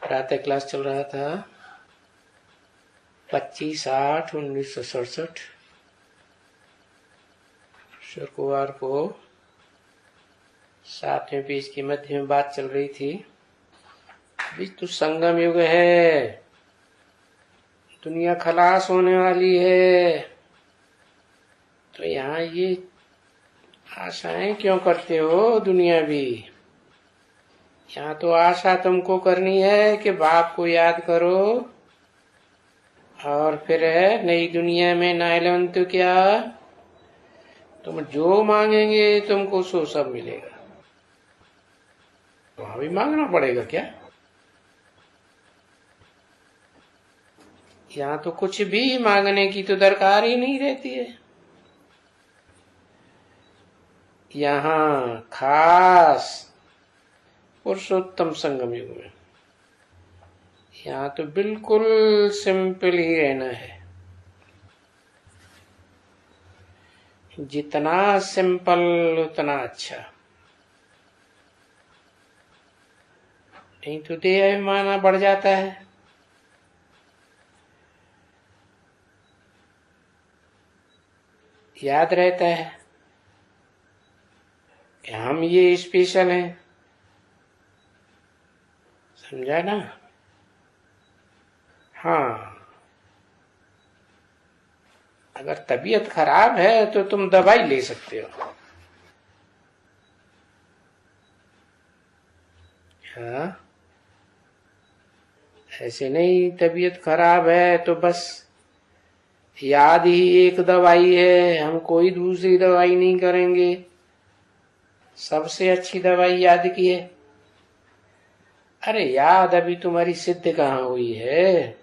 प्रातः क्लास चल रहा था 25/8/1967 शुक्रवार को 7वें पेज की मध्य में बात चल रही थी। अभी तो संगम युग है, दुनिया खलास होने वाली है, तो यहाँ ये आशाएं क्यों करते हो दुनिया भी। यहाँ तो आशा तुमको करनी है कि बाप को याद करो और फिर है नई दुनिया में नायलन तो क्या, तुम जो मांगेंगे तुमको सो सब मिलेगा। वहां भी मांगना पड़ेगा क्या? यहाँ तो कुछ भी मांगने की तो दरकार ही नहीं रहती है। यहाँ खास पुरुषोत्तम संगम युग में यहाँ तो बिल्कुल सिंपल ही रहना है। जितना सिंपल उतना अच्छा, नहीं तो देह अभिमान बढ़ जाता है। याद रहता है कि हम ये स्पेशल हैं, समझा ना? हाँ, अगर तबीयत खराब है तो तुम दवाई ले सकते हो। हाँ, ऐसे नहीं तबीयत खराब है तो बस याद ही एक दवाई है, हम कोई दूसरी दवाई नहीं करेंगे, सबसे अच्छी दवाई याद की है। अरे याद अभी तुम्हारी सिद्ध कहाँ हुई है,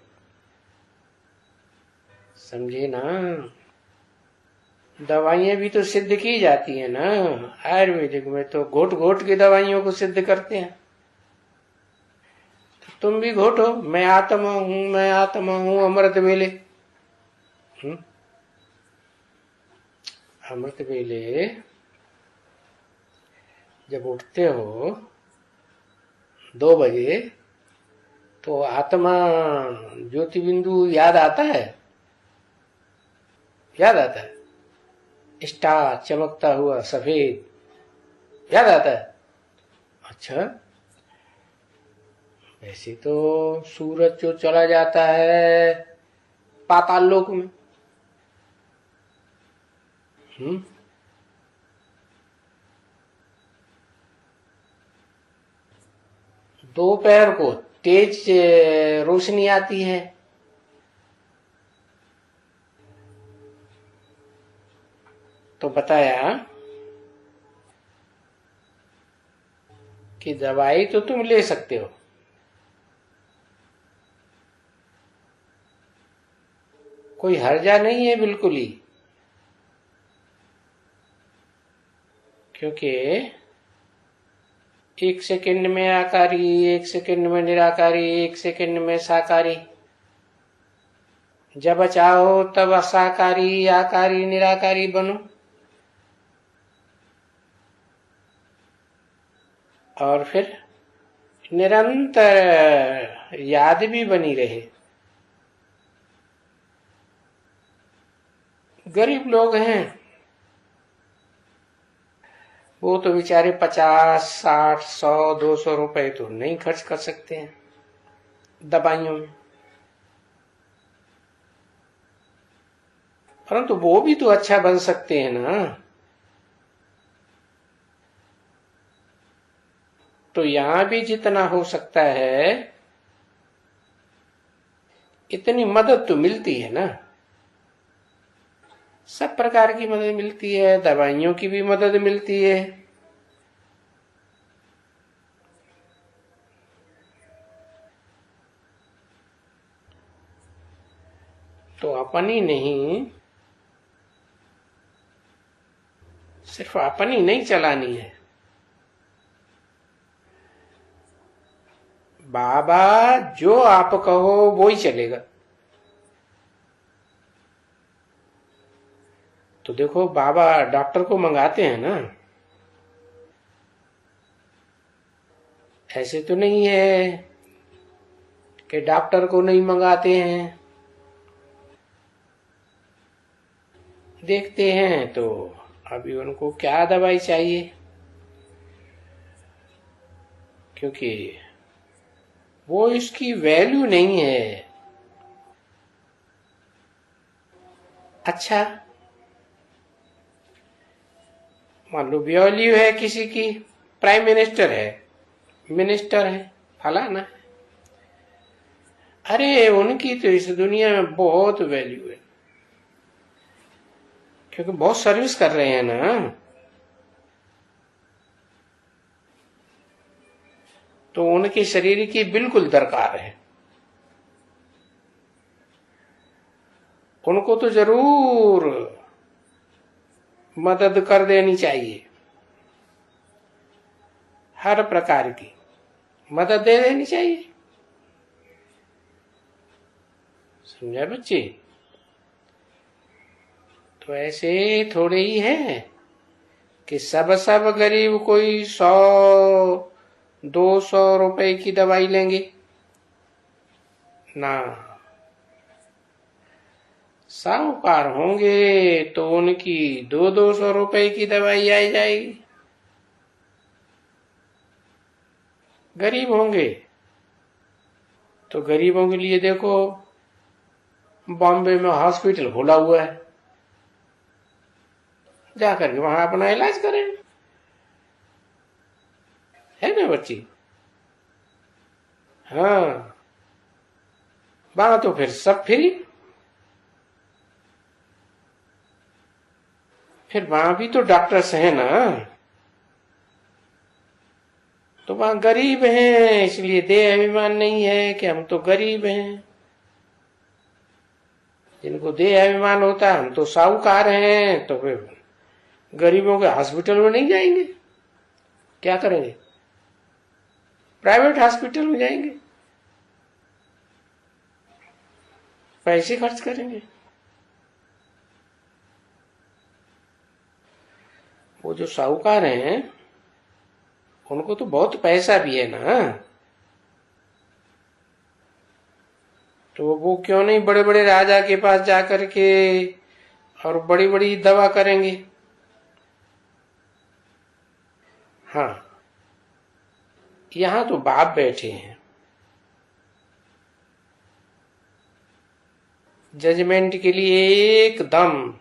समझे ना? दवाइयां भी तो सिद्ध की जाती है ना। आयुर्वेदिक में तो घोट घोट की दवाइयों को सिद्ध करते हैं। तो तुम भी घोटो, मैं आत्मा हूं, मैं आत्मा हूं, अमृत वेले। अमृत वेले जब उठते हो 2 बजे तो आत्मा ज्योति बिंदु याद आता है, याद आता है। स्टार चमकता हुआ सफेद याद आता है। अच्छा, वैसे तो सूरज जो चला जाता है पाताल लोक में, दोपहर को तेज रोशनी आती है, तो बताया कि दवाई तो तुम ले सकते हो, कोई हर्जा नहीं है बिल्कुल ही, क्योंकि 1 सेकंड में आकारी, 1 सेकंड में निराकारी, 1 सेकंड में साकारी, जब चाहो तब असाकारी आकारी निराकारी बनो और फिर निरंतर याद भी बनी रहे। गरीब लोग हैं वो तो बेचारे 50, 60, 100, 200 रुपए तो नहीं खर्च कर सकते हैं दवाइयों में, परंतु वो भी तो अच्छा बन सकते हैं ना। तो यहां भी जितना हो सकता है इतनी मदद तो मिलती है ना, सब प्रकार की मदद मिलती है, दवाइयों की भी मदद मिलती है। तो अपनी नहीं, सिर्फ अपनी नहीं चलानी है, बाबा जो आप कहो वो ही चलेगा। तो देखो बाबा डॉक्टर को मंगाते हैं ना, ऐसे तो नहीं है कि डॉक्टर को नहीं मंगाते हैं, देखते हैं तो अभी उनको क्या दवाई चाहिए, क्योंकि वो इसकी वैल्यू नहीं है। अच्छा, मान लो वैल्यू है किसी की, प्राइम मिनिस्टर है, मिनिस्टर है, फलाना है, अरे उनकी तो इस दुनिया में बहुत वैल्यू है, क्योंकि बहुत सर्विस कर रहे हैं ना। तो उनके शरीर की बिल्कुल दरकार है, उनको तो जरूर मदद कर देनी चाहिए, हर प्रकार की मदद दे देनी चाहिए। समझा बच्चे? तो ऐसे थोड़े ही है कि सब गरीब कोई 100-200 रुपए की दवाई लेंगे ना। साहूकार होंगे तो उनकी 200-200 रुपए की दवाई आई जाएगी। गरीब होंगे तो गरीबों के लिए देखो, बॉम्बे में हॉस्पिटल खोला हुआ है, जाकर के वहां अपना इलाज करें, है ना बच्ची? हाँ, वहां तो फिर सब फ्री, फिर वहां भी तो डॉक्टर्स हैं ना। तो वहां गरीब हैं, इसलिए देह अभिमान नहीं है कि हम तो गरीब हैं। जिनको देह अभिमान होता है हम तो साहूकार हैं, तो फिर गरीबों के हॉस्पिटल में नहीं जाएंगे, क्या करेंगे? प्राइवेट हॉस्पिटल में जाएंगे, पैसे खर्च करेंगे। वो जो साहूकार हैं उनको तो बहुत पैसा भी है ना, तो वो क्यों नहीं बड़े बड़े राजा के पास जाकर के और बड़ी बड़ी दवा करेंगे। हाँ, यहां तो बाप बैठे हैं, जजमेंट के लिए एकदम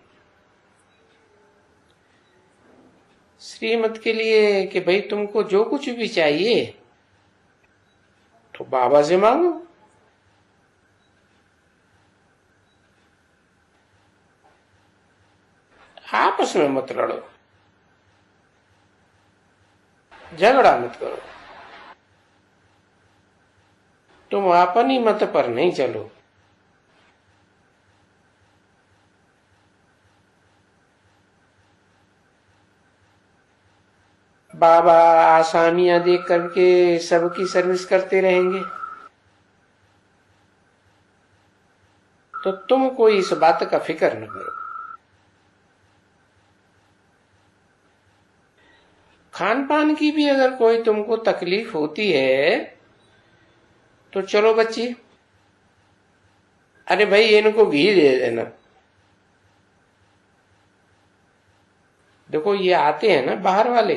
श्रीमत के लिए कि भाई तुमको जो कुछ भी चाहिए तो बाबा से मांगो। आपस में मत लड़ो, झगड़ा मत करो, तुम अपनी मत पर नहीं चलो। बाबा आसामियां देख करके सबकी सर्विस करते रहेंगे तो तुम कोई इस बात का फिक्र न करो। खान पान की भी अगर कोई तुमको तकलीफ होती है तो चलो बच्ची, अरे भाई इनको घी दे देना। देखो ये आते हैं ना बाहर वाले,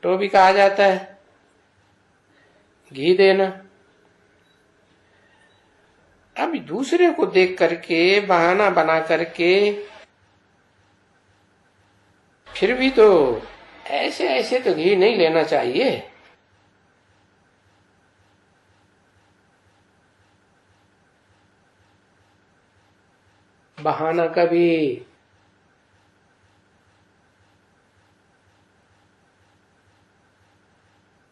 तो भी कहा जाता है घी देना। अभी दूसरे को देख करके बहाना बना करके फिर भी तो ऐसे ऐसे तो घी नहीं लेना चाहिए। बहाना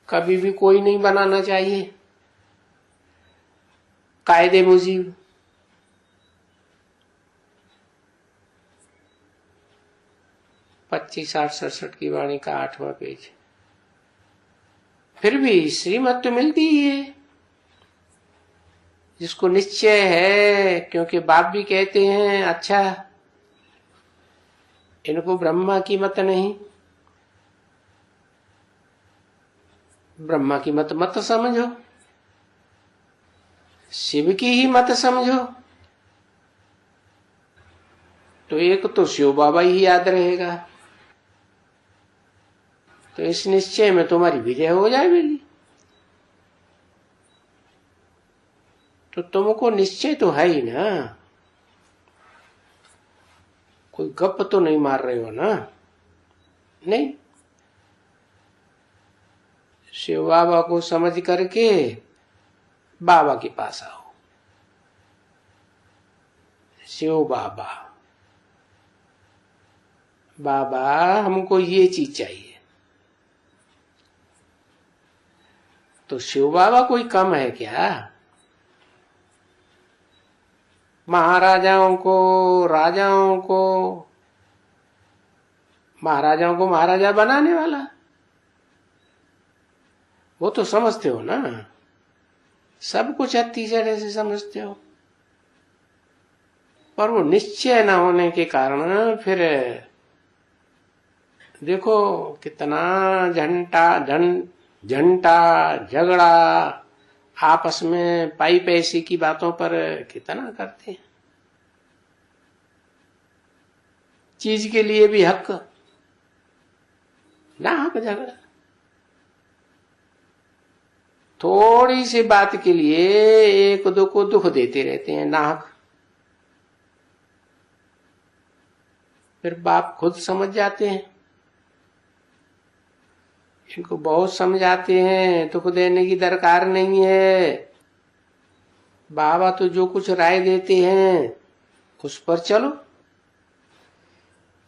कभी भी कोई नहीं बनाना चाहिए, कायदे मुजीब। पच्चीस 8-67 की वाणी का 8वां पेज। फिर भी श्रीमत तो मिलती ही है जिसको निश्चय है, क्योंकि बाप भी कहते हैं अच्छा इनको ब्रह्मा की मत नहीं, ब्रह्मा की मत मत समझो, शिव की ही मत समझो तो एक तो शिव बाबा ही याद रहेगा, तो इस निश्चय में तुम्हारी विजय हो जाएगी। तो तुमको निश्चय तो है ही ना, कोई गप तो नहीं मार रहे हो ना? नहीं, शिव बाबा को समझ करके बाबा के पास आओ। शिव बाबा, बाबा हमको ये चीज चाहिए। तो शिव बाबा कोई कम है क्या? महाराजाओं को महाराजा बनाने वाला, वो तो समझते हो ना, सब कुछ अच्छी तरह से समझते हो, पर वो निश्चय न होने के कारण फिर देखो कितना झंटा झगड़ा आपस में पाई पैसे की बातों पर कितना करते हैं। चीज के लिए भी हक ना, हक झगड़ा, थोड़ी सी बात के लिए एक दो को दुख देते रहते हैं नाहक। फिर बाप खुद समझ जाते हैं, इनको बहुत समझाते हैं, दुख देने की दरकार नहीं है। बाबा तो जो कुछ राय देते हैं उस पर चलो,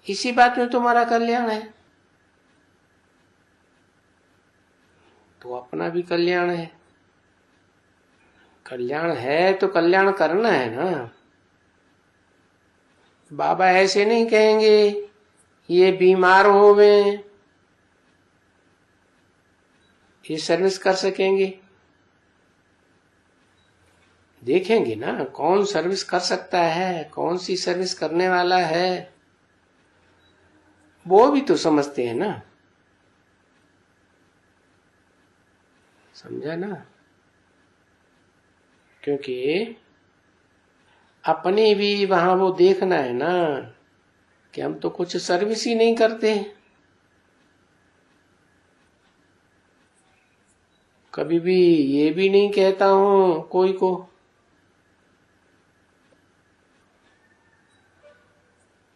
इसी बात में तुम्हारा कल्याण है। तो अपना भी कल्याण है, कल्याण है तो कल्याण करना है ना। बाबा ऐसे नहीं कहेंगे ये बीमार हो गए, ये सर्विस कर सकेंगे। देखेंगे ना कौन सर्विस कर सकता है, कौन सी सर्विस करने वाला है, वो भी तो समझते हैं ना। समझा ना? क्योंकि अपने भी वहां वो देखना है ना कि हम तो कुछ सर्विस ही नहीं करते। कभी भी ये भी नहीं कहता हूं कोई को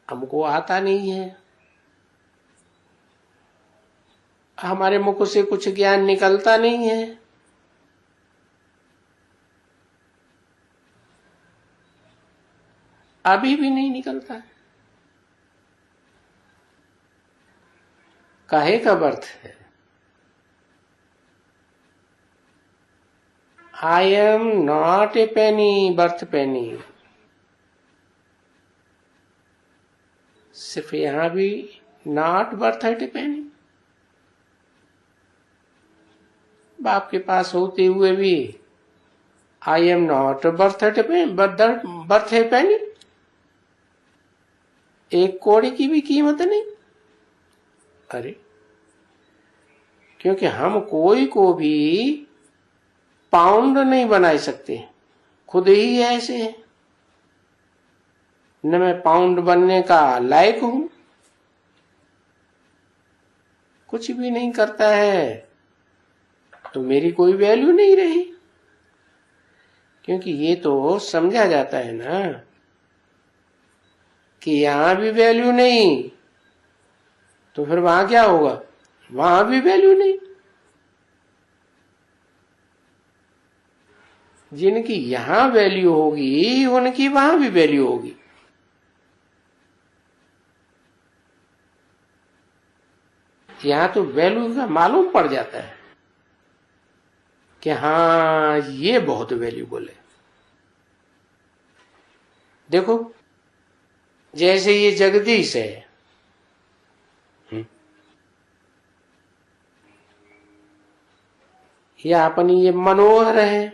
हमको आता नहीं है, हमारे मुख से कुछ ज्ञान निकलता नहीं है। अभी भी नहीं निकलता, काहे का अर्थ है। I am not a penny, birth penny. सिर्फ यहां भी not birth at a penny. बाप के पास होते हुए भी I am not birth at a penny, birth a penny. एक कौड़ी की भी कीमत नहीं। अरे क्योंकि हम कोई को भी पाउंड नहीं बना सकते, खुद ही ऐसे है। न मैं पाउंड बनने का लायक हूं, कुछ भी नहीं करता है तो मेरी कोई वैल्यू नहीं रही। क्योंकि ये तो समझा जाता है ना कि यहां भी वैल्यू नहीं, तो फिर वहां क्या होगा? वहां भी वैल्यू नहीं। जिनकी यहां वैल्यू होगी उनकी वहां भी वैल्यू होगी। यहां तो वैल्यू का मालूम पड़ जाता है कि हाँ ये बहुत वैल्यूबल है। देखो जैसे ये जगदीश है, या अपनी ये मनोहर है,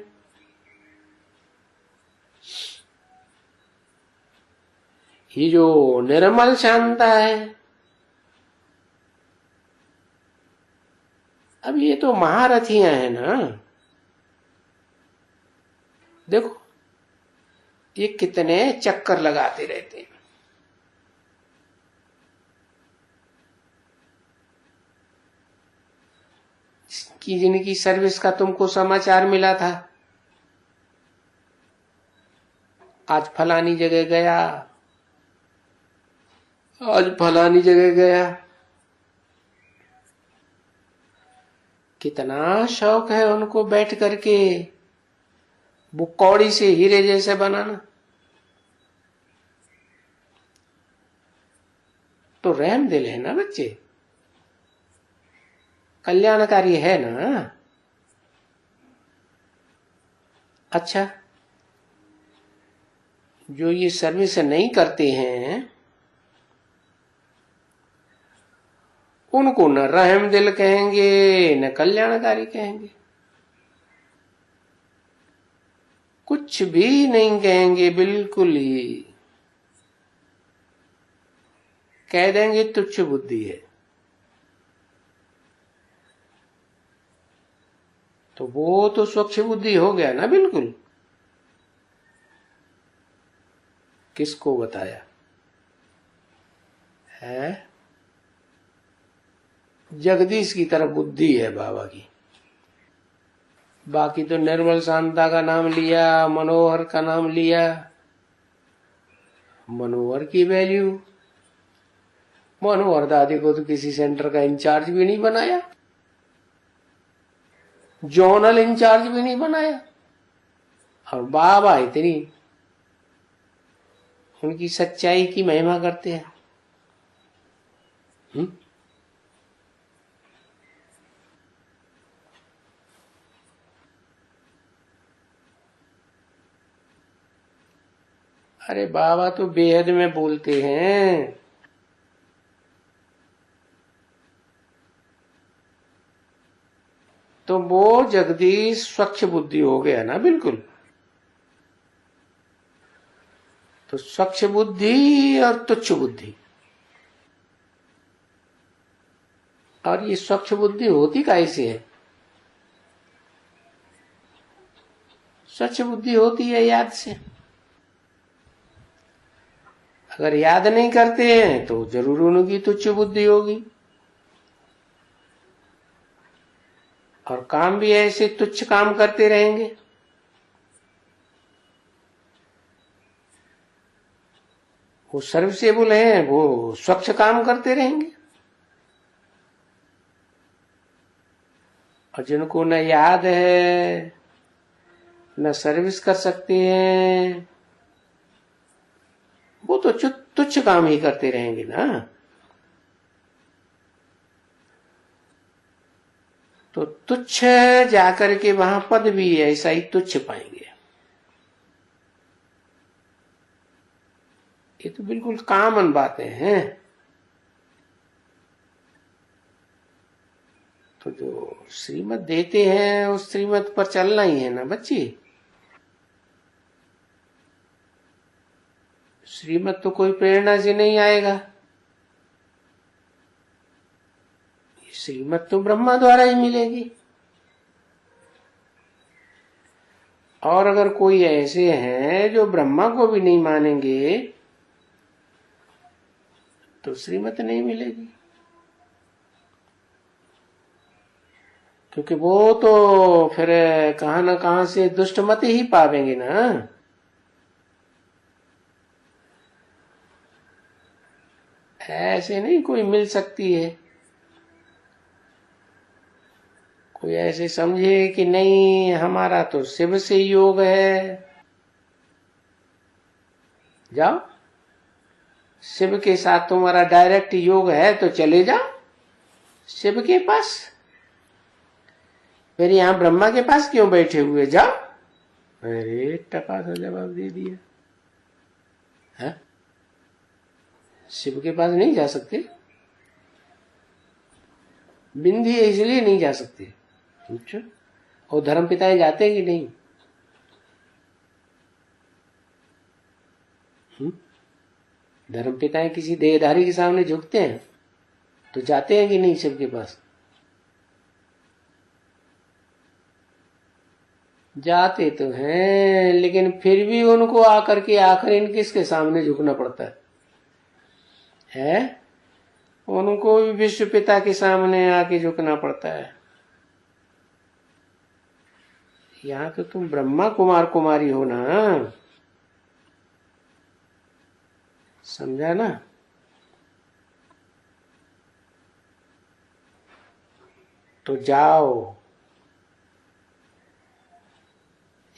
ये जो निर्मल शांता है, अब ये तो महारथियां हैं ना। देखो ये कितने चक्कर लगाते रहते हैं। कि जिनकी सर्विस का तुमको समाचार मिला था, आज फलानी जगह गया, आज फलानी जगह गया, कितना शौक है उनको बैठ करके वो कौड़ी से हीरे जैसे बनाना। तो रहम दिल है ना बच्चे, कल्याणकारी है ना। अच्छा, जो ये सर्विस नहीं करते हैं उनको न रहम दिल कहेंगे न कल्याणकारी कहेंगे, कुछ भी नहीं कहेंगे, बिल्कुल ही कह देंगे तुच्छ बुद्धि है। तो वो तो स्वच्छ बुद्धि हो गया ना बिल्कुल। किसको बताया है? जगदीश की तरफ बुद्धि है बाबा की। बाकी तो निर्मल शांता का नाम लिया, मनोहर का नाम लिया, मनोहर की वैल्यू, मनोहर दादी को तो किसी सेंटर का इंचार्ज भी नहीं बनाया, जोनल इंचार्ज भी नहीं बनाया, और बाबा इतनी उनकी सच्चाई की महिमा करते हैं। अरे बाबा तो बेहद में बोलते हैं। तो वो जगदीश स्वच्छ बुद्धि हो गया ना बिल्कुल। तो स्वच्छ बुद्धि और तुच्छ बुद्धि, और ये स्वच्छ बुद्धि होती कैसे है? स्वच्छ बुद्धि होती है याद से। अगर याद नहीं करते हैं तो जरूर उनकी तुच्छ बुद्धि होगी, और काम भी ऐसे तुच्छ काम करते रहेंगे। वो सर्विसेबल हैं, वो स्वच्छ काम करते रहेंगे, और जिनको न याद है न सर्विस कर सकते हैं वो तो तुच्छ काम ही करते रहेंगे ना। तो तुच्छ जाकर के वहां पद भी ऐसा ही तुच्छ पाएंगे। ये तो बिल्कुल कॉमन बातें हैं। तो जो श्रीमत देते हैं उस श्रीमत पर चलना ही है ना बच्ची। श्रीमत तो कोई प्रेरणा से नहीं आएगा, श्रीमत तो ब्रह्मा द्वारा ही मिलेगी। और अगर कोई ऐसे हैं जो ब्रह्मा को भी नहीं मानेंगे तो श्रीमत नहीं मिलेगी, क्योंकि वो तो फिर कहां ना कहां से दुष्ट मत ही पावेंगे ना। ऐसे नहीं कोई मिल सकती है। कोई ऐसे समझे कि नहीं हमारा तो शिव से योग है, जाओ शिव के साथ तुम्हारा डायरेक्ट योग है तो चले जाओ शिव के पास, फिर यहां ब्रह्मा के पास क्यों बैठे हुए, जाओ। अरे टका सा जवाब दे दिया है? शिव के पास नहीं जा सकते, बिंदी है इसलिए नहीं जा सकते। अच्छा, और धर्म पिताएं जाते हैं कि नहीं? धर्म पिताएं किसी देहधारी के सामने झुकते हैं तो जाते हैं कि नहीं शिव के पास? जाते तो हैं, लेकिन फिर भी उनको आकर के आखिर किसके सामने झुकना पड़ता है? उनको भी विश्व पिता के सामने आके झुकना पड़ता है। यहाँ तो तुम ब्रह्मा कुमार कुमारी हो ना, समझा ना? तो जाओ।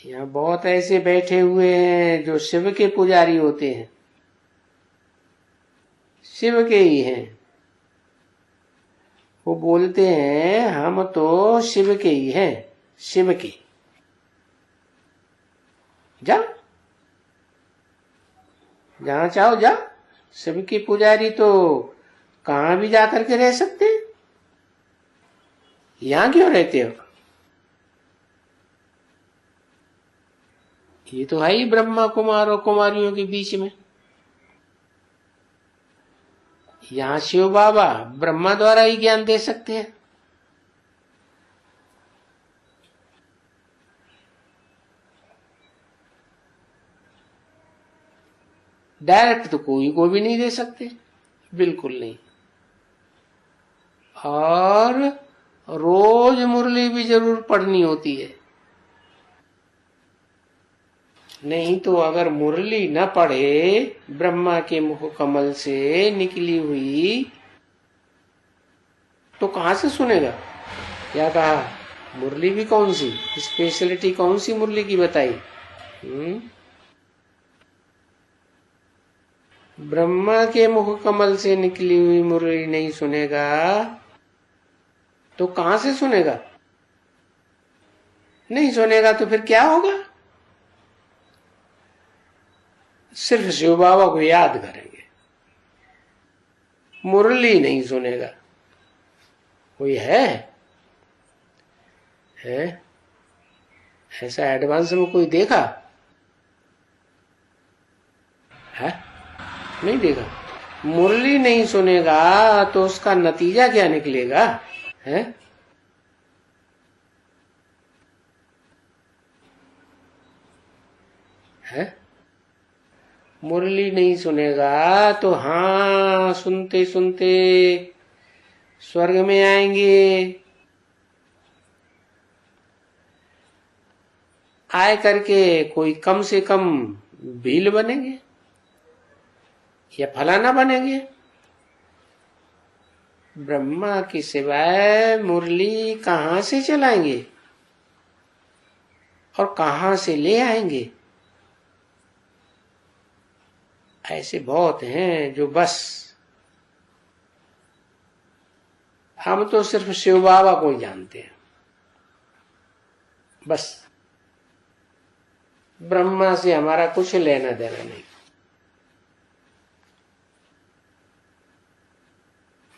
यहाँ बहुत ऐसे बैठे हुए हैं जो शिव के पुजारी होते हैं, शिव के ही हैं। वो बोलते हैं हम तो शिव के ही हैं, शिव के। जा, जहां चाहो जा। शिव के पुजारी तो कहां भी जाकर के रह सकते हैं, यहां क्यों रहते हो? ये तो है ही ब्रह्मा कुमार और कुमारियों के बीच में। यहां शिव बाबा ब्रह्मा द्वारा ही ज्ञान दे सकते हैं। डायरेक्ट तो कोई को भी नहीं दे सकते, बिल्कुल नहीं। और रोज मुरली भी जरूर पढ़नी होती है, नहीं तो अगर मुरली न पढ़े ब्रह्मा के मुख कमल से निकली हुई, तो कहां से सुनेगा? क्या कहा? मुरली भी कौन सी स्पेशलिटी, कौन सी मुरली की बताई? ब्रह्मा के मुख कमल से निकली हुई मुरली नहीं सुनेगा तो कहां से सुनेगा? नहीं सुनेगा तो फिर क्या होगा? सिर्फ शिव बाबा को याद करेंगे, मुरली नहीं सुनेगा। कोई है ऐसा एडवांस में कोई देखा है? नहीं देखा। मुरली नहीं सुनेगा तो उसका नतीजा क्या निकलेगा? है मुरली नहीं सुनेगा तो हाँ, सुनते सुनते स्वर्ग में आएंगे। आए करके कोई कम से कम भील बनेंगे या फलाना बनेंगे। ब्रह्मा के सिवाय मुरली कहां से चलाएंगे और कहां से ले आएंगे? ऐसे बहुत हैं जो बस हम तो सिर्फ शिव बाबा को ही जानते हैं, बस ब्रह्मा से हमारा कुछ लेना देना नहीं।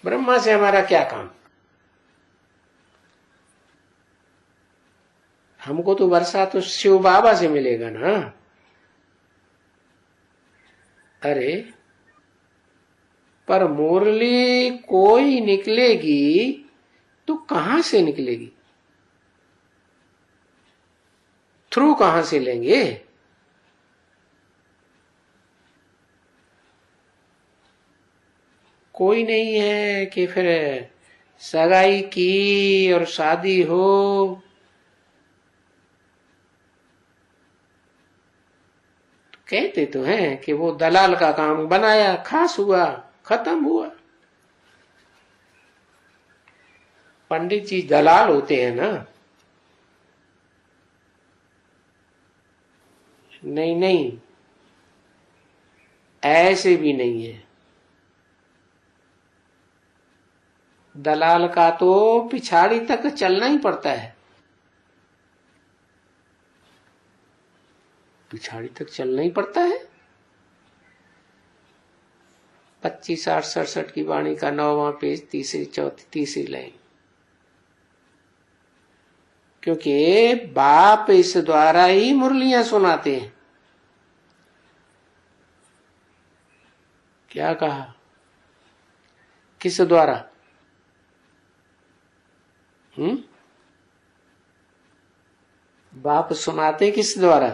ब्रह्मा से हमारा क्या काम? हमको तो वर्षा तो शिव बाबा से मिलेगा ना। अरे पर मुरली कोई निकलेगी तो कहां से निकलेगी? थ्रू कहां से लेंगे? कोई नहीं है कि फिर सगाई की और शादी हो, कहते तो हैं कि वो दलाल का काम बनाया, खास हुआ, खत्म हुआ। पंडित जी दलाल होते हैं ना? नहीं नहीं, ऐसे भी नहीं है। दलाल का तो पिछाड़ी तक चलना ही पड़ता है, पिछाड़ी तक चलना ही पड़ता है। 25-8-67 की वाणी का 9वां पेज, तीसरी लाइन। क्योंकि बाप इस द्वारा ही मुरलियां सुनाते हैं। क्या कहा? किस द्वारा? बाप सुनाते किस द्वारा?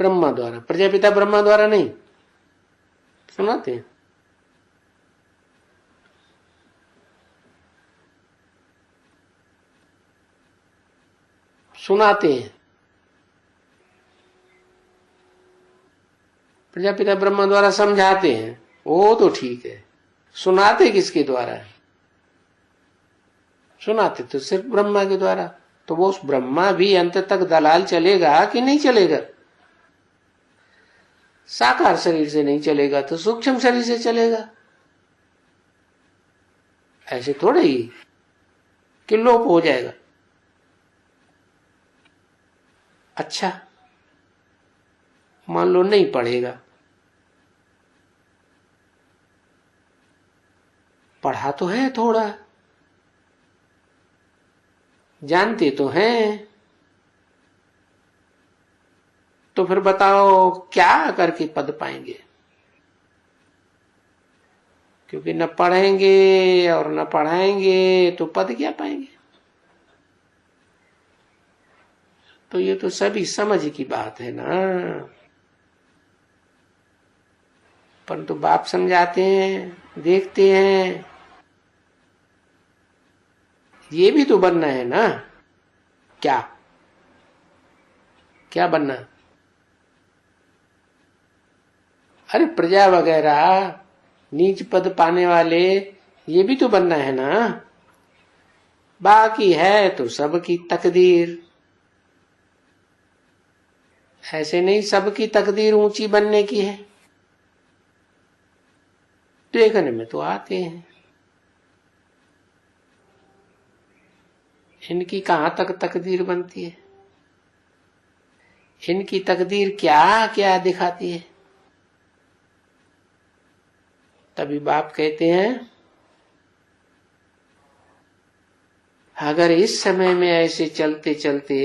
ब्रह्मा द्वारा। प्रजापिता ब्रह्मा द्वारा नहीं सुनाते हैं। सुनाते हैं। प्रजापिता ब्रह्मा द्वारा समझाते हैं, वो तो ठीक है। सुनाते किसके द्वारा है? सुनाते तो सिर्फ ब्रह्मा के द्वारा। तो वो उस ब्रह्मा भी अंत तक दलाल चलेगा कि नहीं चलेगा? साकार शरीर से नहीं चलेगा तो सूक्ष्म शरीर से चलेगा। ऐसे थोड़े ही कि लोप हो जाएगा। अच्छा, मान लो नहीं पढ़ेगा, पढ़ा तो है थोड़ा, जानते तो हैं, तो फिर बताओ क्या करके पद पाएंगे? क्योंकि न पढ़ेंगे और न पढ़ाएंगे तो पद क्या पाएंगे? तो ये तो सभी समझ की बात है ना। परंतु बाप समझाते हैं, देखते हैं, ये भी तो बनना है ना। क्या क्या बनना? अरे प्रजा वगैरह नीच पद पाने वाले, ये भी तो बनना है ना। बाकी है तो सबकी तकदीर। ऐसे नहीं सबकी तकदीर ऊंची बनने की है, देखने में तो आते हैं। इनकी कहां तक तकदीर बनती है? इनकी तकदीर क्या क्या दिखाती है? तभी बाप कहते हैं, अगर इस समय में ऐसे चलते चलते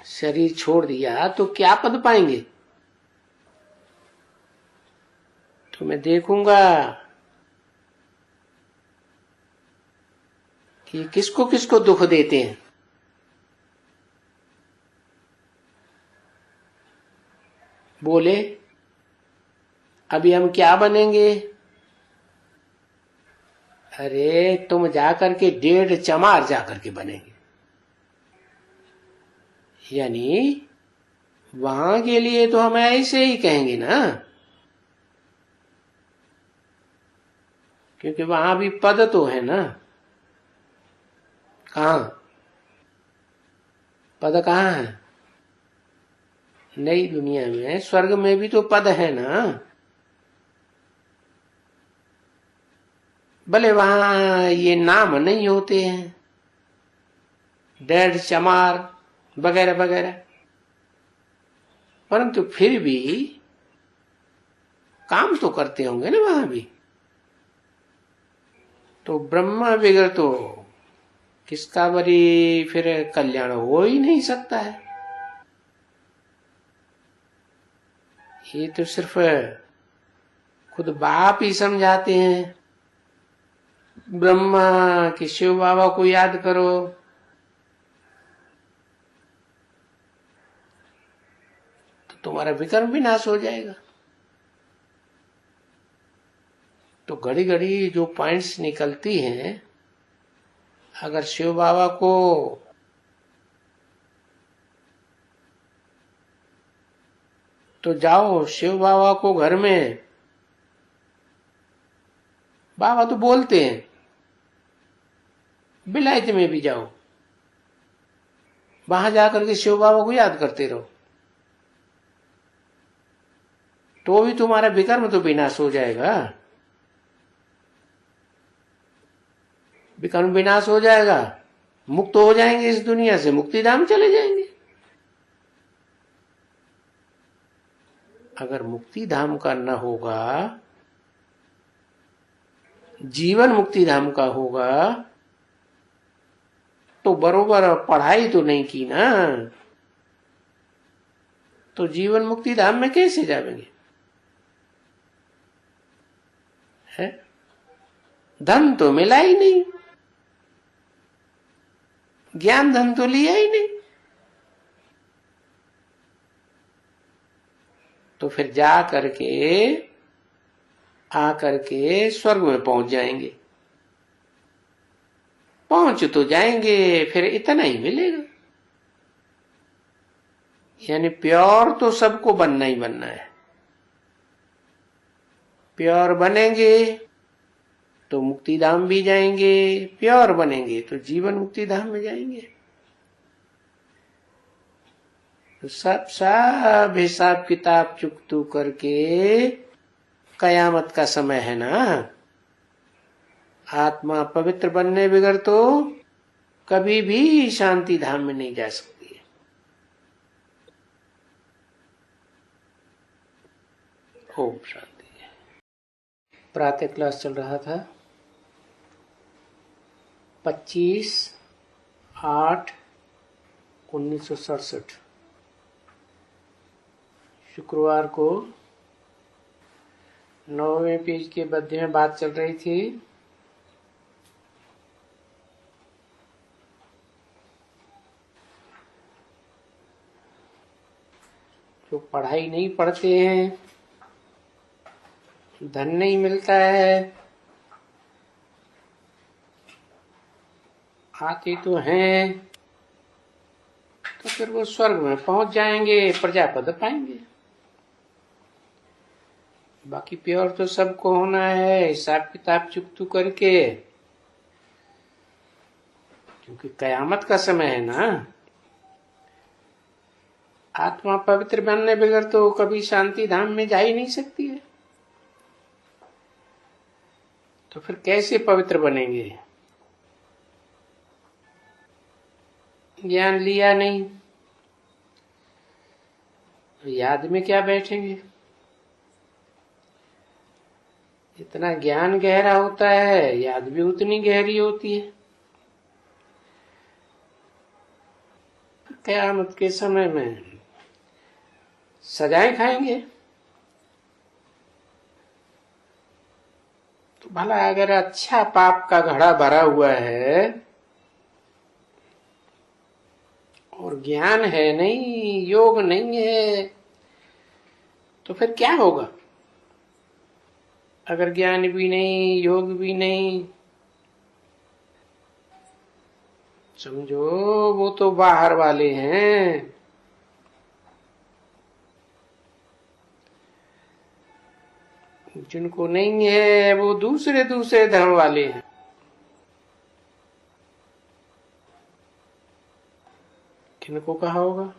शरीर छोड़ दिया तो क्या पद पाएंगे? तो मैं देखूंगा कि किसको किसको दुख देते हैं। बोले अभी हम क्या बनेंगे? अरे तुम जाकर के 1.5 चमार जाकर के बनेंगे। यानी वहां के लिए तो हम ऐसे ही कहेंगे ना, क्योंकि वहां भी पद तो है ना। कहां पद? कहां है? नई दुनिया में, स्वर्ग में भी तो पद है ना। भले वहां ये नाम नहीं होते हैं, 1.5 चमार वगैरह वगैरह, परंतु फिर भी काम तो करते होंगे ना वहां भी। तो ब्रह्मा बगैर तो किसका बरी फिर कल्याण हो ही नहीं सकता है। ये तो सिर्फ खुद बाप ही समझाते हैं। ब्रह्मा कि शिव बाबा को याद करो, तो तुम्हारा विकर्म भी नाश हो जाएगा। तो घड़ी घड़ी जो पॉइंट्स निकलती हैं, अगर शिव बाबा को तो जाओ शिव बाबा को घर में, बाबा तो बोलते हैं, बिलायत में भी जाओ, वहां जाकर के शिव बाबा को याद करते रहो, तो भी तुम्हारा विकर्म तो विनाश हो जाएगा। विकर्म विनाश हो जाएगा, मुक्त हो जाएंगे इस दुनिया से, मुक्ति धाम चले जाएंगे। अगर मुक्ति धाम का न होगा, जीवन मुक्ति धाम का होगा, तो बरोबर पढ़ाई तो नहीं की ना, तो जीवन मुक्ति धाम में कैसे जाएंगे? है धन तो मिला ही नहीं। ज्ञान धन तो लिया ही नहीं। तो फिर जा करके आकर के स्वर्ग में पहुंच जाएंगे। पहुंच तो जाएंगे, फिर इतना ही मिलेगा। यानी प्योर तो सबको बनना ही बनना है। प्योर बनेंगे तो मुक्ति धाम भी जाएंगे, प्योर बनेंगे तो जीवन मुक्ति धाम में जाएंगे। तो सब हिसाब किताब चुकतू करके कयामत का समय है ना। आत्मा पवित्र बनने बगैर तो कभी भी शांति धाम में नहीं जा सकती है। ओम शांति। प्रातः क्लास चल रहा था 25/8/1967 शुक्रवार को 9वें पेज के मध्य में बात चल रही थी। जो पढ़ाई नहीं पढ़ते हैं, धन नहीं मिलता है, आते तो हैं, तो फिर वो स्वर्ग में पहुंच जाएंगे, प्रजापद पाएंगे। बाकी प्योर तो सबको होना है, हिसाब किताब चुकतू करके, क्योंकि कयामत का समय है ना। आत्मा पवित्र बनने बगैर तो कभी शांति धाम में जा ही नहीं सकती है। तो फिर कैसे पवित्र बनेंगे? ज्ञान लिया नहीं, याद में क्या बैठेंगे? इतना ज्ञान गहरा होता है, याद भी उतनी गहरी होती है। क़यामत के समय में सजाएं खाएंगे। तो भला अगर अच्छा पाप का घड़ा भरा हुआ है और ज्ञान है नहीं, योग नहीं है, तो फिर क्या होगा? अगर ज्ञान भी नहीं, योग भी नहीं, समझो वो तो बाहर वाले हैं। जिनको नहीं है वो दूसरे धर्म वाले हैं। किनको कहा होगा?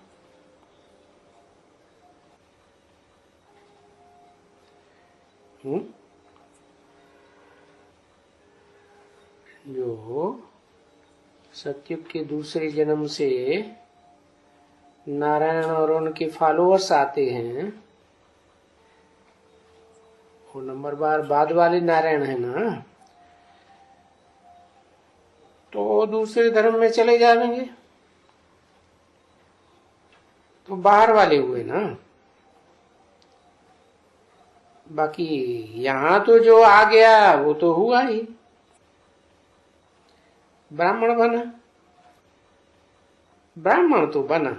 जो सतयुग के दूसरे जन्म से नारायण और उनके फॉलोअर्स आते हैं, वो नंबर बार बाद वाले नारायण है ना, तो दूसरे धर्म में चले जाएंगे, तो बाहर वाले हुए ना। बाकी यहां तो जो आ गया वो तो हुआ ही, ब्राह्मण बना, ब्राह्मण तो बना।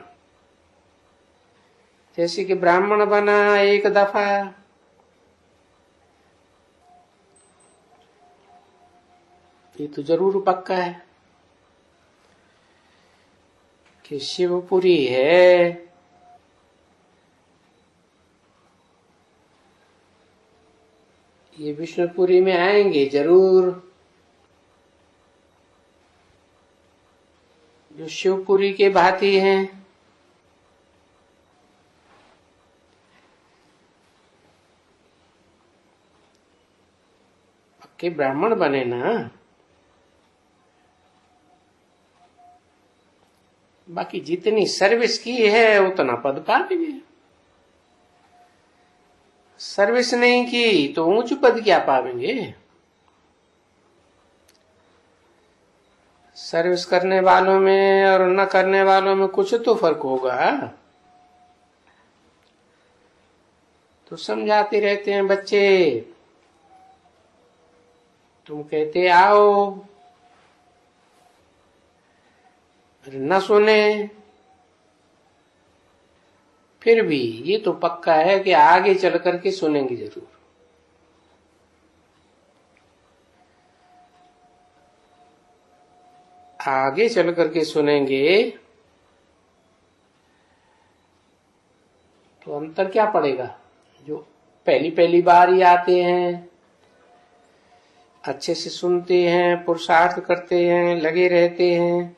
जैसे कि ब्राह्मण बना एक दफा, ये तो जरूर पक्का है कि शिवपुरी है, ये विष्णुपुरी में आएंगे जरूर। जो शिवपुरी के भांति हैं, पक्के ब्राह्मण बने ना। बाकी जितनी सर्विस की है उतना पद पा लेंगे। सर्विस नहीं की तो ऊंच पद क्या पावेंगे? सर्विस करने वालों में और न करने वालों में कुछ तो फर्क होगा। तो समझाते रहते हैं बच्चे, तुम कहते आओ, न सुने, फिर भी ये तो पक्का है कि आगे चल करके सुनेंगे जरूर। आगे चल करके सुनेंगे तो अंतर क्या पड़ेगा? जो पहली पहली बार ही आते हैं, अच्छे से सुनते हैं, पुरुषार्थ करते हैं, लगे रहते हैं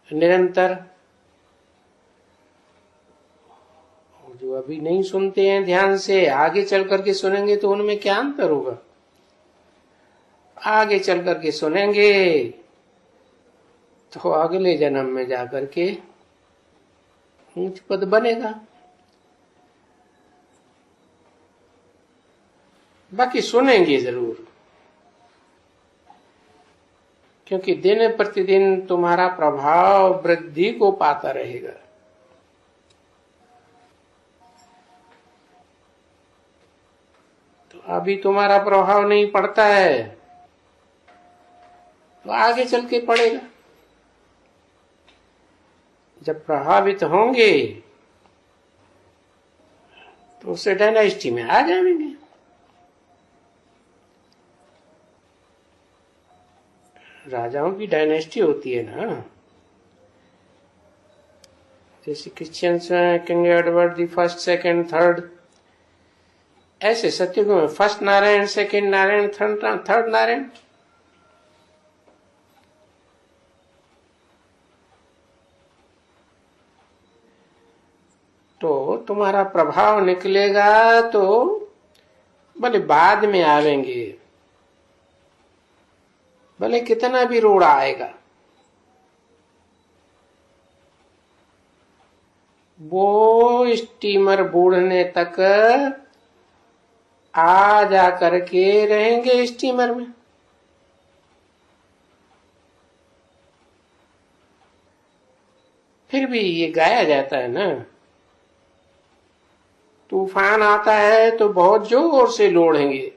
निरंतर, जो अभी नहीं सुनते हैं ध्यान से, आगे चल करके सुनेंगे तो उनमें क्या अंतर होगा? आगे चल करके सुनेंगे तो अगले जन्म में जाकर के ऊंच पद बनेगा। बाकी सुनेंगे जरूर, क्योंकि दिन प्रतिदिन तुम्हारा प्रभाव वृद्धि को पाता रहेगा। तो अभी तुम्हारा प्रभाव नहीं पड़ता है तो आगे चल के पड़ेगा। जब प्रभावित होंगे तो उसे डायनेस्टी में आ जाएंगे। राजाओं की डायनेस्टी होती है ना, जैसे क्रिश्चियंस में king Edward the first, second, third, ऐसे सत्युगों में first Narayan, second Narayan, third Narayan. तो तुम्हारा प्रभाव निकलेगा तो भले बाद में आवेंगे, भले कितना भी रोड़ा आएगा, वो स्टीमर बूढ़ने तक आ जा करके रहेंगे स्टीमर में। फिर भी ये गाया जाता है ना, तूफान आता है तो बहुत जोर से लोढ़ेंगे,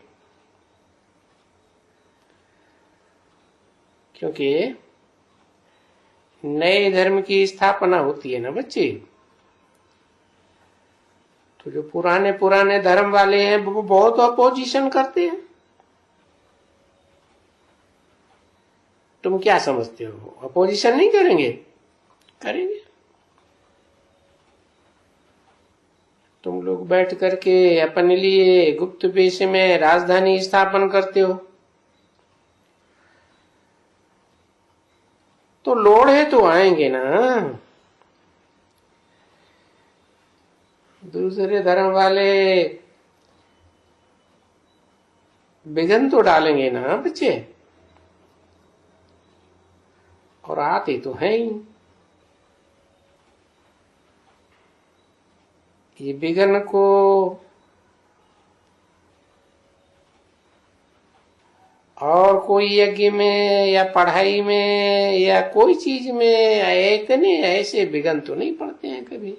क्योंकि नए धर्म की स्थापना होती है ना बच्चे। तो जो पुराने पुराने धर्म वाले हैं वो बहुत अपोजिशन करते हैं। तुम क्या समझते हो, अपोजिशन नहीं करेंगे? करेंगे। तुम लोग बैठ करके अपने लिए गुप्त वेश में राजधानी स्थापन करते हो तो लोढ़े तो आएंगे ना। दूसरे धर्म वाले विघ्न तो डालेंगे ना बच्चे, और आते तो हैं ही। ये विघ्न को और कोई यज्ञ में या पढ़ाई में या कोई चीज में इतने ऐसे विघ्न तो नहीं पड़ते हैं कभी,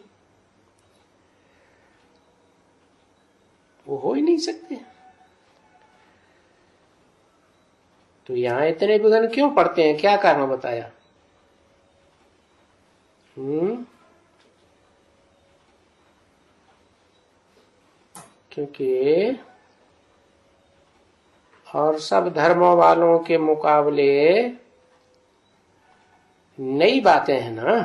वो हो ही नहीं सकते। तो यहाँ इतने विघ्न क्यों पड़ते हैं, क्या कारण बताया? क्योंकि और सब धर्मों वालों के मुकाबले नई बातें हैं ना,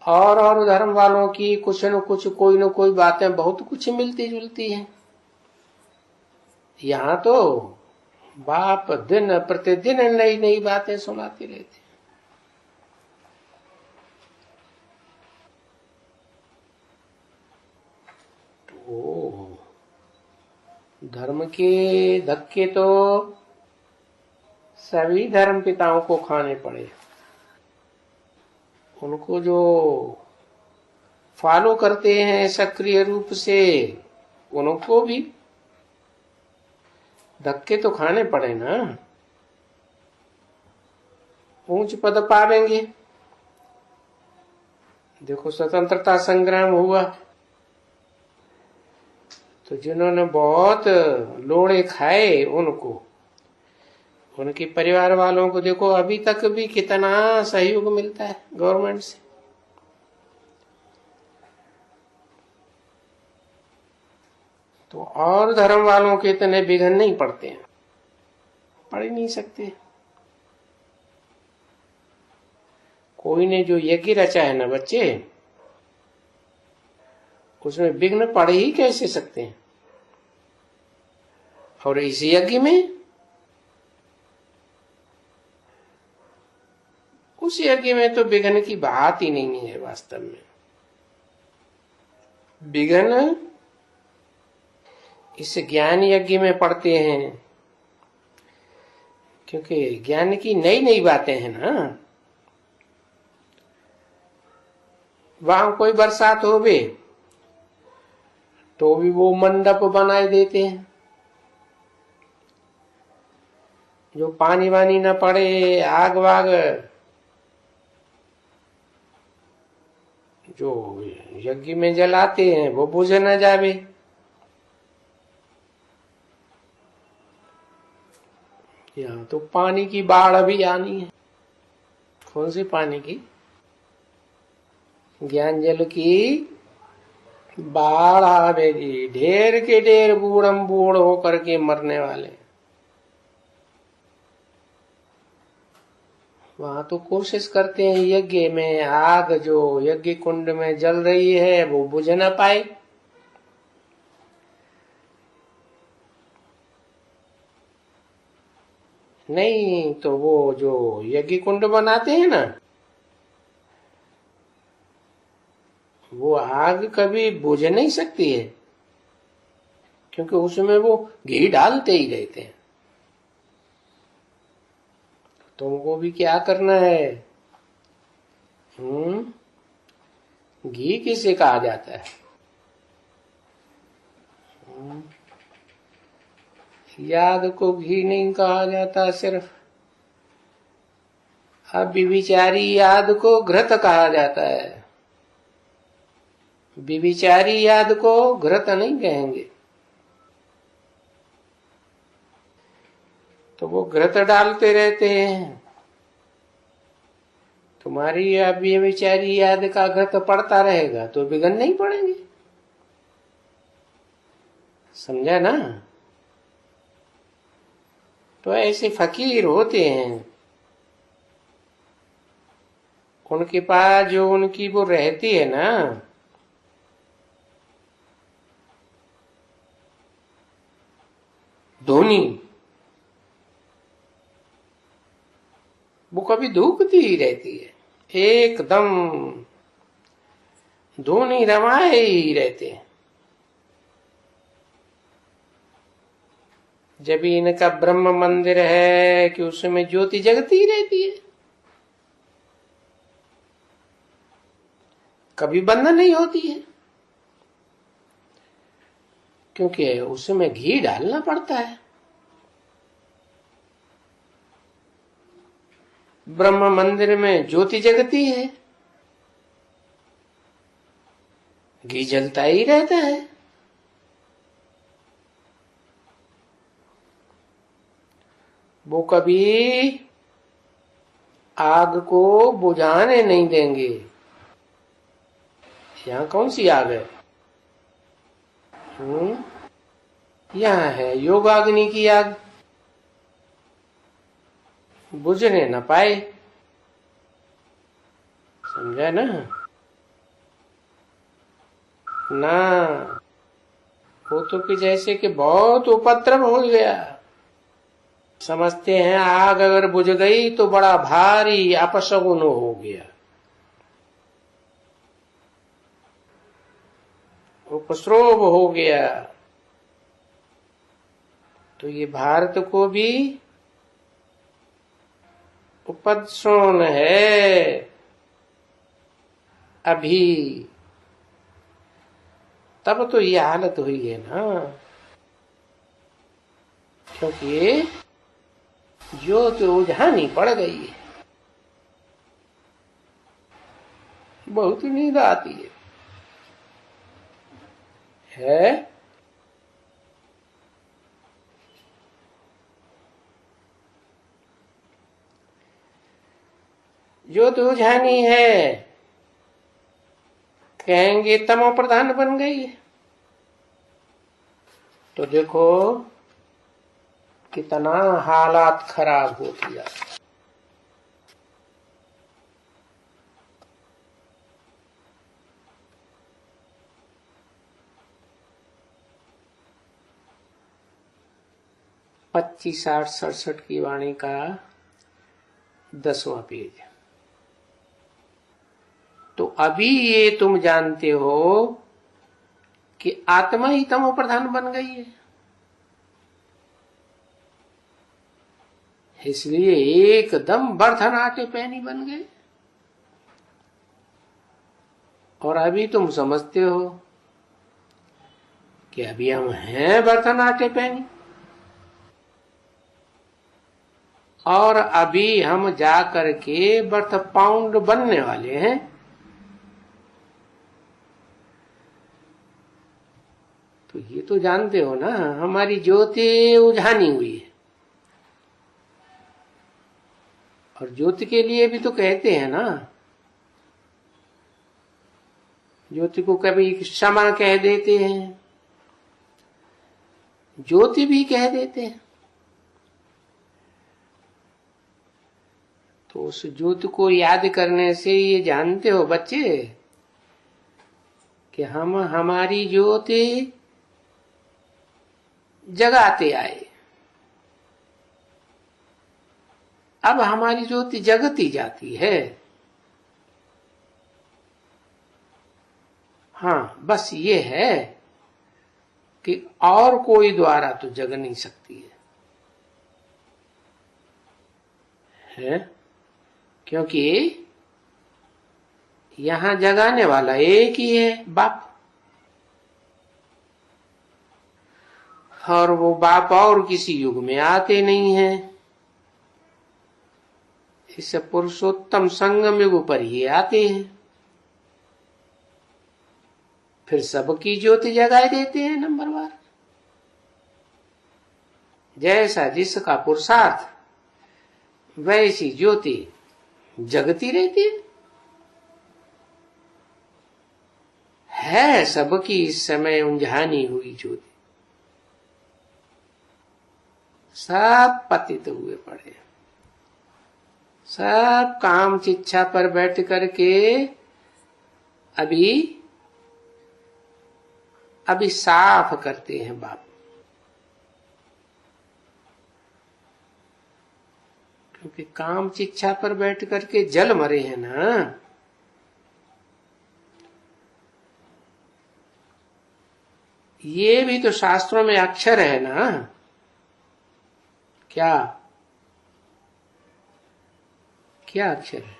और धर्म वालों की कुछ न कुछ, कोई न कोई बातें बहुत कुछ मिलती जुलती हैं। यहाँ तो बाप दिन प्रतिदिन नई नई बातें सुनाती रहती। तो धर्म के धक्के तो सभी धर्म पिताओं को खाने पड़े। उनको जो फॉलो करते हैं सक्रिय रूप से, उनको भी धक्के तो खाने पड़े ना, ऊंच पद पावेंगे। देखो स्वतंत्रता संग्राम हुआ तो जिन्होंने बहुत लोड़े खाए उनके परिवार वालों को देखो, अभी तक भी कितना सहयोग मिलता है गवर्नमेंट से। तो और धर्म वालों के इतने विघ्न नहीं पड़ते हैं, पढ़ ही नहीं सकते। कोई ने जो यज्ञ रचा है ना बच्चे, उसमें विघ्न पड़ ही कैसे सकते हैं। और इस यज्ञ में, उस यज्ञ में तो विघ्न की बात ही नहीं है वास्तव में। विघ्न इस ज्ञान यज्ञ में पड़ते हैं, क्योंकि ज्ञान की नई नई बातें हैं ना। वहां कोई बरसात हो भी तो भी वो मंडप बनाए देते हैं, जो पानी वानी न पड़े, आग वाग जो यज्ञ में जलाते हैं वो बुझ न जावे। यहाँ तो पानी की बाढ़ अभी आनी है। कौन सी पानी की? ज्ञान जल की बाढ़ आवेगी। ढेर के ढेर बूढ़म बूढ़ होकर के मरने वाले। वहां तो कोशिश करते हैं यज्ञ में आग जो यज्ञ कुंड में जल रही है वो बुझ न पाए। नहीं तो वो जो यज्ञ कुंड बनाते हैं ना, वो आग कभी बुझ नहीं सकती है, क्योंकि उसमें वो घी डालते ही रहते हैं। तुमको भी क्या करना है? घी किसे कहा जाता है? याद को घी नहीं कहा जाता सिर्फ। अब विचारी याद को घृत कहा जाता है। विचारी याद को घृत नहीं कहेंगे। तो वो घृत डालते रहते हैं। तुम्हारी अब ये विचारी याद का घृत पड़ता रहेगा तो विघ्न नहीं पड़ेंगे। समझा ना? तो ऐसे फकीर होते हैं, उनके पास जो उनकी वो रहती है ना, धोनी, वो कभी धूपती ही रहती है। एकदम धोनी रमाए ही रहते हैं। जब इनका ब्रह्म मंदिर है कि उसमें ज्योति जगती रहती है, कभी बंद नहीं होती है, क्योंकि उसमें घी डालना पड़ता है। ब्रह्म मंदिर में ज्योति जगती है, घी जलता ही रहता है। वो कभी आग को बुझाने नहीं देंगे। यहाँ कौन सी आग है? यहाँ है योगाग्नि की आग, बुझने न पाए। समझा ना? ना, वो तो कि जैसे कि बहुत उपद्रव हो गया। समझते हैं आग अगर बुझ गई तो बड़ा भारी अपशगुन हो गया, उपद्रव हो गया। तो ये भारत को भी उपद्रव है अभी। तब तो ये हालत हुई है ना, क्योंकि ज्योति उझानी पड़ गई है। बहुत नींद आती है? ज्योति उझानी है, कहेंगे तमो प्रधान बन गई है। तो देखो कितना हालात खराब हो गया। पच्चीस 60 67 की वाणी का 10वां पेज। तो अभी ये तुम जानते हो कि आत्मा ही तमो प्रधान बन गई है, इसलिए एकदम बर्तन आटे पैनी बन गए। और अभी तुम समझते हो कि अभी हम हैं बर्तन आटे पैनी, और अभी हम जा करके बर्थ पाउंड बनने वाले हैं। तो ये तो जानते हो ना, हमारी ज्योति उझानी हुई है। और ज्योति के लिए भी तो कहते हैं ना, ज्योति को कभी क्षमा कह देते हैं, ज्योति भी कह देते हैं। तो उस ज्योति को याद करने से ये जानते हो बच्चे कि हम हमारी ज्योति जगाते आए। अब हमारी ज्योति जगती जाती है। हाँ, बस ये है कि और कोई द्वारा तो जग नहीं सकती है? क्योंकि यहां जगाने वाला एक ही है, बाप। और वो बाप और किसी युग में आते नहीं है, इस पुरुषोत्तम संगम युग पर ही आते हैं। फिर सबकी ज्योति जगाए देते हैं नंबरवार। जैसा जिसका पुरुषार्थ वैसी ज्योति जगती रहती है सबकी इस समय उंझानी हुई ज्योति। सब पतित हुए पड़े, सब काम चिच्छा पर बैठ करके अभी साफ करते हैं बाप। क्योंकि काम चिच्छा पर बैठ करके जल मरे हैं ना। ये भी तो शास्त्रों में अक्षर है ना। क्या क्या अक्षर है?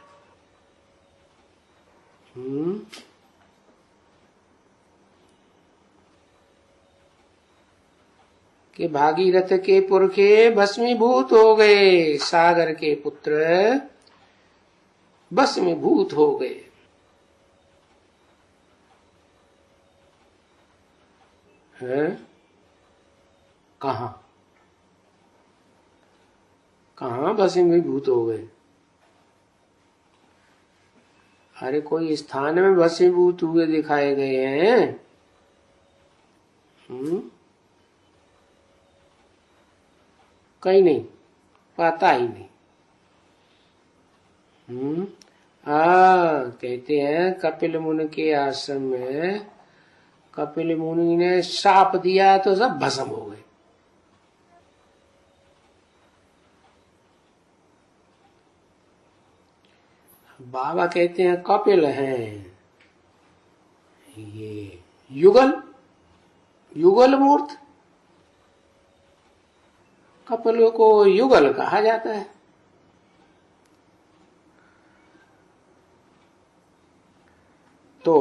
कि भागीरथ के पुरखे भस्मीभूत हो गए, सागर के पुत्र भस्मीभूत हो गए। है कहाँ कहाँ भस्मीभूत हो गए? अरे कोई स्थान में भस्मीभूत हुए दिखाए गए हैं? कहीं नहीं, पता ही नहीं। कहते हैं कपिल मुनि के आश्रम में कपिल मुनि ने शाप दिया तो सब भस्म हो गए। बाबा कहते हैं कपिल हैं ये युगल मूर्त। कपिल को युगल कहा जाता है। तो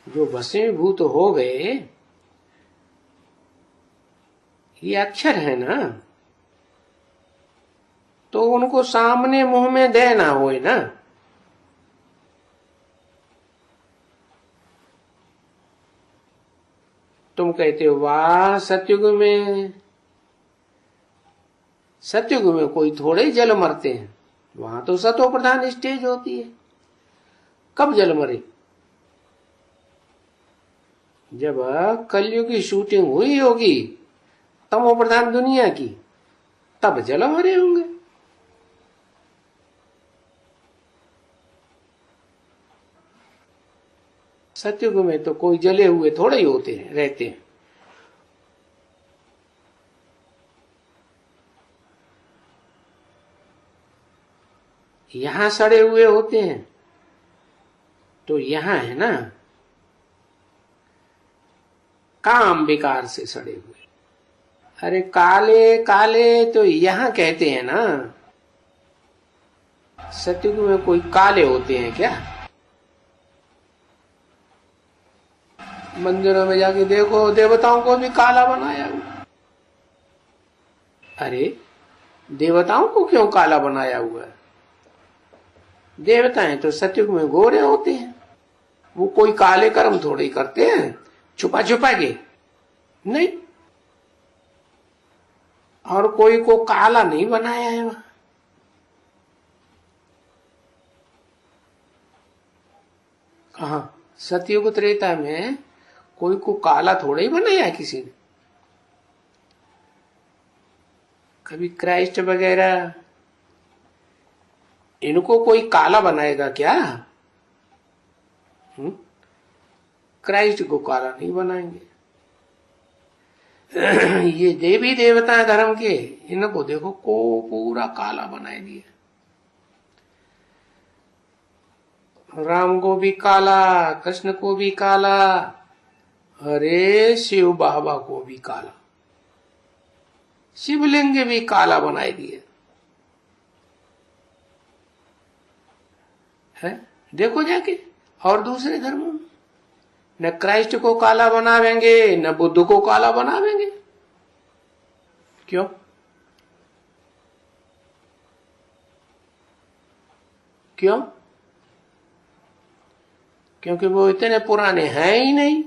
जो भस्मीभूत हो गए ये अक्षर है ना, तो उनको सामने मुंह में देना होए ना। तुम कहते हो वाह सतयुग में कोई थोड़े जल मरते हैं। वहां तो सतो प्रधान स्टेज होती है। कब जल मरे? जब कलयुग की शूटिंग हुई होगी तमो प्रधान दुनिया की, तब जल मरे होंगे। सतयुग में तो कोई जले हुए थोड़े ही होते हैं, रहते हैं। यहां सड़े हुए होते हैं तो यहां है ना काम विकार से सड़े हुए। अरे काले काले तो यहां कहते हैं ना, सतयुग में कोई काले होते हैं क्या? मंदिरों में जाके देखो, देवताओं को भी काला बनाया हुआ। अरे देवताओं को क्यों काला बनाया हुआ है? देवताएं तो सतयुग में गोरे होते हैं, वो कोई काले कर्म थोड़े ही करते हैं छुपा छुपा के, नहीं। और कोई को काला नहीं बनाया है वहां। कहा सतयुग त्रेता में कोई को काला थोड़ा ही बनाया है किसी ने। कभी क्राइस्ट वगैरह इनको कोई काला बनाएगा क्या? क्राइस्ट को काला नहीं बनाएंगे। ये देवी देवता धर्म के, इनको देखो को पूरा काला बना दिया। राम को भी काला, कृष्ण को भी काला, अरे शिव बाबा को भी काला, शिवलिंग भी काला बनाए दिए है। देखो जाके और दूसरे धर्मों में न क्राइस्ट को काला बनावेंगे न बुद्ध को काला बनावेंगे। क्यों? क्यों? क्योंकि वो इतने पुराने हैं ही नहीं,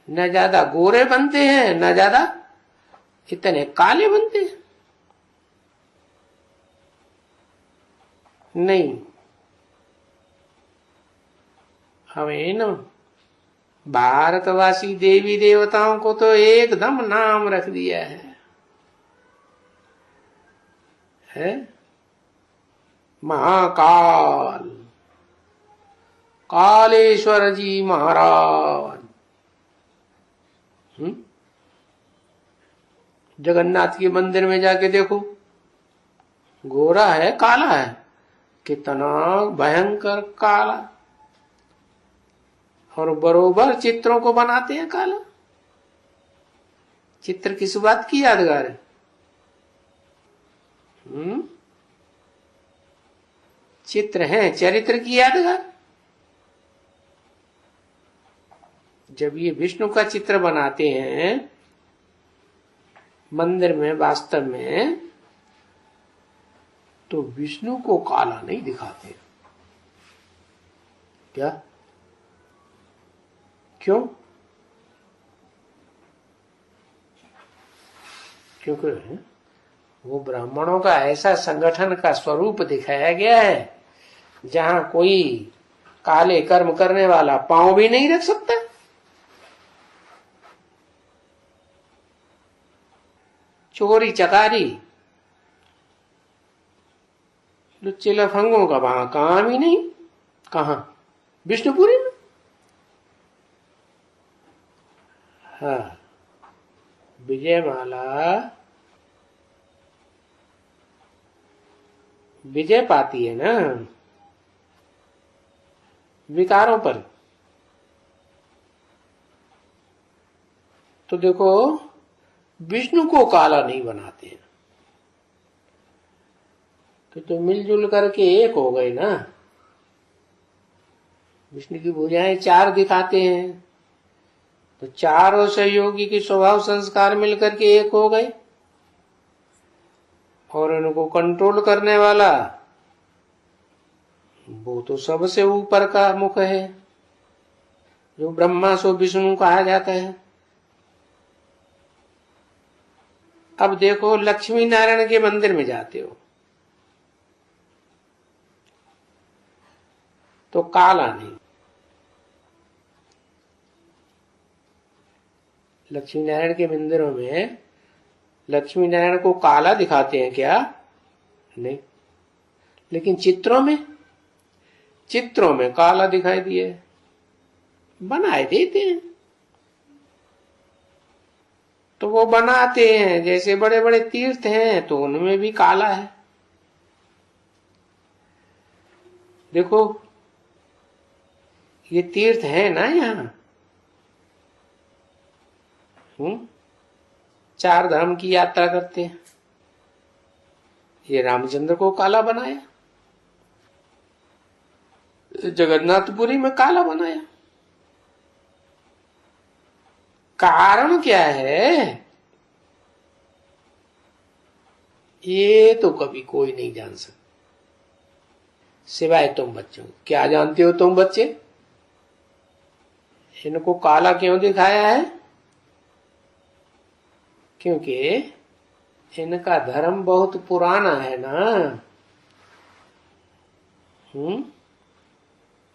न ज्यादा गोरे बनते हैं न ज्यादा इतने काले बनते हैं। नहीं, हमें न भारतवासी देवी देवताओं को तो एकदम नाम रख दिया है महाकाल, कालेश्वर जी महाराज। जगन्नाथ के मंदिर में जाके देखो, गोरा है काला है, कितना भयंकर काला। और बरोबर चित्रों को बनाते हैं काला। चित्र किस बात की यादगार है? चित्र है चरित्र की यादगार। जब ये विष्णु का चित्र बनाते हैं मंदिर में वास्तव में, तो विष्णु को काला नहीं दिखाते। क्या? क्यों? क्योंकि वो ब्राह्मणों का ऐसा संगठन का स्वरूप दिखाया गया है जहां कोई काले कर्म करने वाला पांव भी नहीं रख सकता। चोरी चकारी लुच्चे लफंगों का वहां काम ही नहीं। कहां? विष्णुपुरी में। हाँ, विजयमाला विजय पाती है ना विकारों पर। तो देखो विष्णु को काला नहीं बनाते हैं, तो मिलजुल करके एक हो गए ना। विष्णु की भुजाएं चार दिखाते हैं, तो चारों सहयोगी के स्वभाव संस्कार मिलकर के एक हो गए। और इनको कंट्रोल करने वाला वो तो सबसे ऊपर का मुख है, जो ब्रह्मा सो विष्णु कहा जाता है। अब देखो लक्ष्मी नारायण के मंदिर में जाते हो, तो काला नहीं। लक्ष्मी नारायण के मंदिरों में लक्ष्मी नारायण को काला दिखाते हैं क्या? नहीं। लेकिन चित्रों में काला दिखाई दिए, बनाए देते हैं। तो वो बनाते हैं, जैसे बड़े बड़े तीर्थ हैं तो उनमें भी काला है। देखो ये तीर्थ है ना यहाँ, 4 धाम की यात्रा करते हैं। ये रामचंद्र को काला बनाया, जगन्नाथपुरी में काला बनाया। कारण क्या है ये तो कभी कोई नहीं जान सकता सिवाय तुम बच्चों। क्या जानते हो तुम बच्चे? इनको काला क्यों दिखाया है? क्योंकि इनका धर्म बहुत पुराना है ना।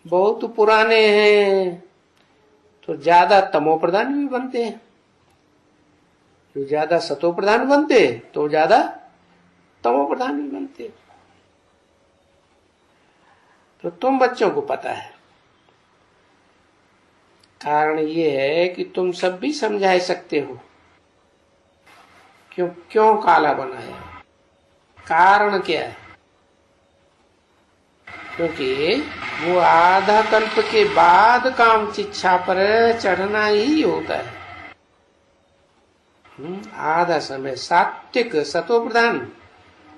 बहुत पुराने हैं तो ज्यादा तमो प्रधान भी बनते हैं। जो ज्यादा सतो प्रधान बनते तो ज्यादा तमो प्रधान भी बनते। तो तुम बच्चों को पता है। कारण ये है कि तुम सब भी समझा सकते हो क्यों काला बनाया, कारण क्या है। क्योंकि वो आधा कल्प के बाद काम शिक्षा पर चढ़ना ही होता है। आधा समय सात्विक सतो प्रधान,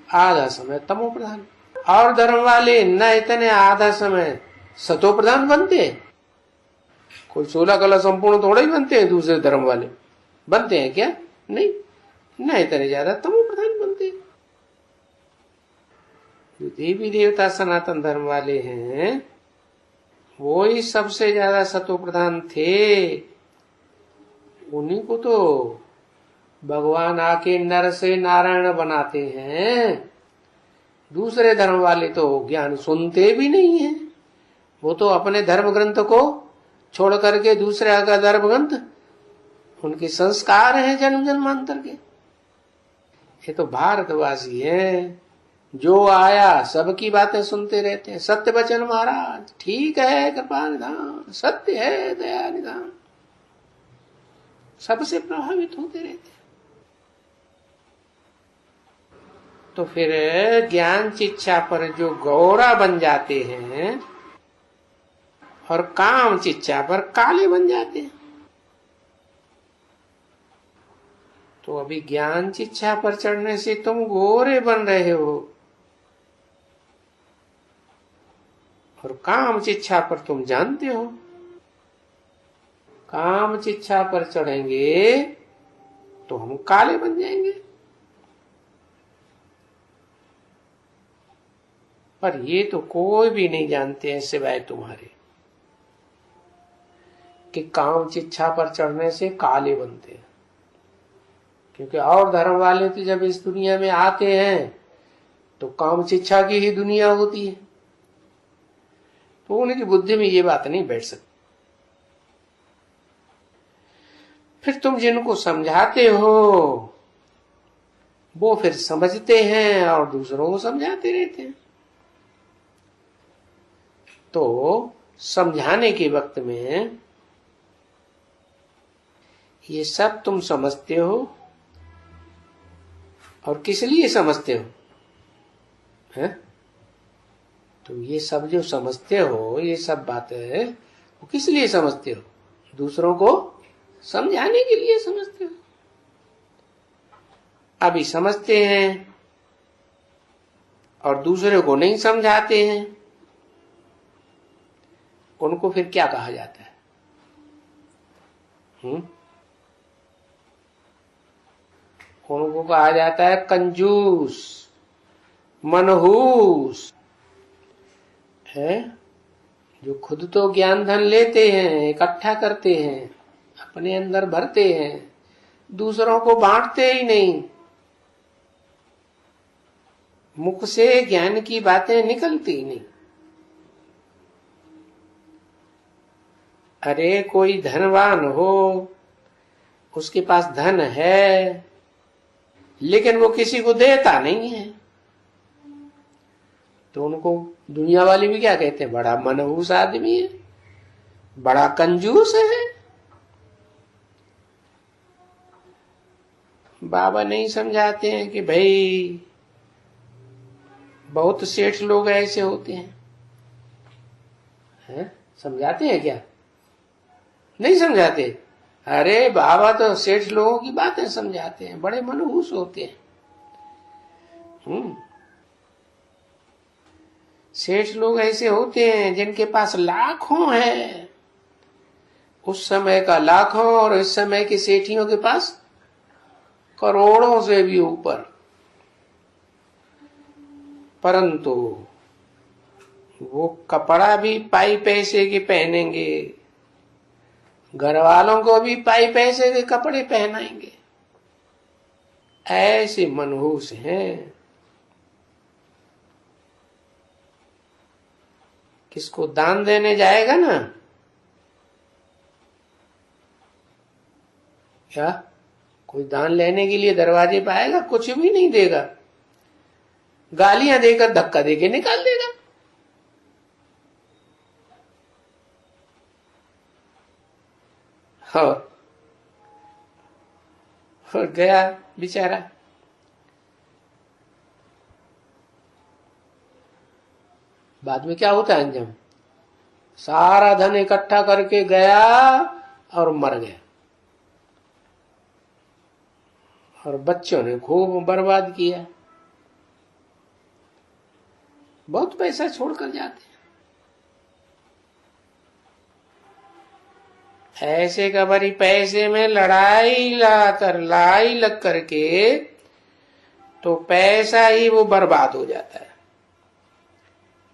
आधा समय तमो प्रधान। और धर्म वाले न इतने आधा समय सतो प्रधान बनते। कोई 16 कला संपूर्ण थोड़े ही बनते हैं। दूसरे धर्म वाले बनते हैं क्या? नहीं। न इतने ज्यादा तमो प्रधान बनते। जो देवी देवता सनातन धर्म वाले हैं वो ही सबसे ज्यादा सतो प्रधान थे। उन्हीं को तो भगवान आके नर से नारायण बनाते हैं। दूसरे धर्म वाले तो ज्ञान सुनते भी नहीं है। वो तो अपने धर्म ग्रंथ को छोड़ करके दूसरे का धर्म ग्रंथ, उनके संस्कार हैं जन्म जन्मांतर के। ये तो भारतवासी है, जो आया सबकी बातें सुनते रहते हैं। सत्य वचन महाराज, ठीक है, कृपा निधान, सत्य है, दया निधान, सबसे प्रभावित होते रहते हैं। तो फिर ज्ञान शिक्षा पर जो गौरा बन जाते हैं और काम शिक्षा पर काले बन जाते हैं। तो अभी ज्ञान शिक्षा पर चढ़ने से तुम गोरे बन रहे हो और काम शिक्षा पर तुम जानते हो। काम शिक्षा पर चढ़ेंगे तो हम काले बन जाएंगे। पर ये तो कोई भी नहीं जानते हैं सिवाय तुम्हारे कि काम शिक्षा पर चढ़ने से काले बनते हैं। क्योंकि और धर्म वाले तो जब इस दुनिया में आते हैं तो काम शिक्षा की ही दुनिया होती है। तो उनकी बुद्धि में ये बात नहीं बैठ सकती। फिर तुम जिनको समझाते हो वो फिर समझते हैं और दूसरों को समझाते रहते हैं। तो समझाने के वक्त में ये सब तुम समझते हो और किस लिए समझते हो? है? तो ये सब जो समझते हो, ये सब बातें वो किस लिए समझते हो? दूसरों को समझाने के लिए समझते हो। अभी समझते हैं और दूसरे को नहीं समझाते हैं, उनको फिर क्या कहा जाता है? उनको कहा जाता है कंजूस, मनहूस है। जो खुद तो ज्ञान धन लेते हैं, इकट्ठा करते हैं, अपने अंदर भरते हैं, दूसरों को बांटते ही नहीं। मुख से ज्ञान की बातें निकलती ही नहीं। अरे कोई धनवान हो, उसके पास धन है, लेकिन वो किसी को देता नहीं है, तो उनको दुनिया वाले भी क्या कहते हैं? बड़ा मनहूस आदमी है, बड़ा कंजूस है। बाबा नहीं समझाते हैं कि भाई बहुत सेठ लोग ऐसे होते हैं? समझाते हैं क्या? नहीं समझाते। अरे बाबा तो सेठ लोगों की बातें समझाते हैं, बड़े मनहूस होते हैं। सेठ लोग ऐसे होते हैं जिनके पास लाखों है, उस समय का लाखों, और इस समय के सेठियों के पास करोड़ों से भी ऊपर, परंतु वो कपड़ा भी पाई पैसे के पहनेंगे, घर वालों को भी पाई पैसे के कपड़े पहनाएंगे। ऐसे मनहूस हैं। किसको दान देने जाएगा ना, क्या कोई दान लेने के लिए दरवाजे पे आएगा, कुछ भी नहीं देगा, गालियां देकर धक्का देके निकाल देगा। और गया बेचारा। बाद में क्या होता है अंजाम? सारा धन इकट्ठा करके गया और मर गया, और बच्चों ने खूब बर्बाद किया। बहुत पैसा छोड़कर जाते हैं। ऐसे का भरी पैसे में लड़ाई लग करके तो पैसा ही वो बर्बाद हो जाता है।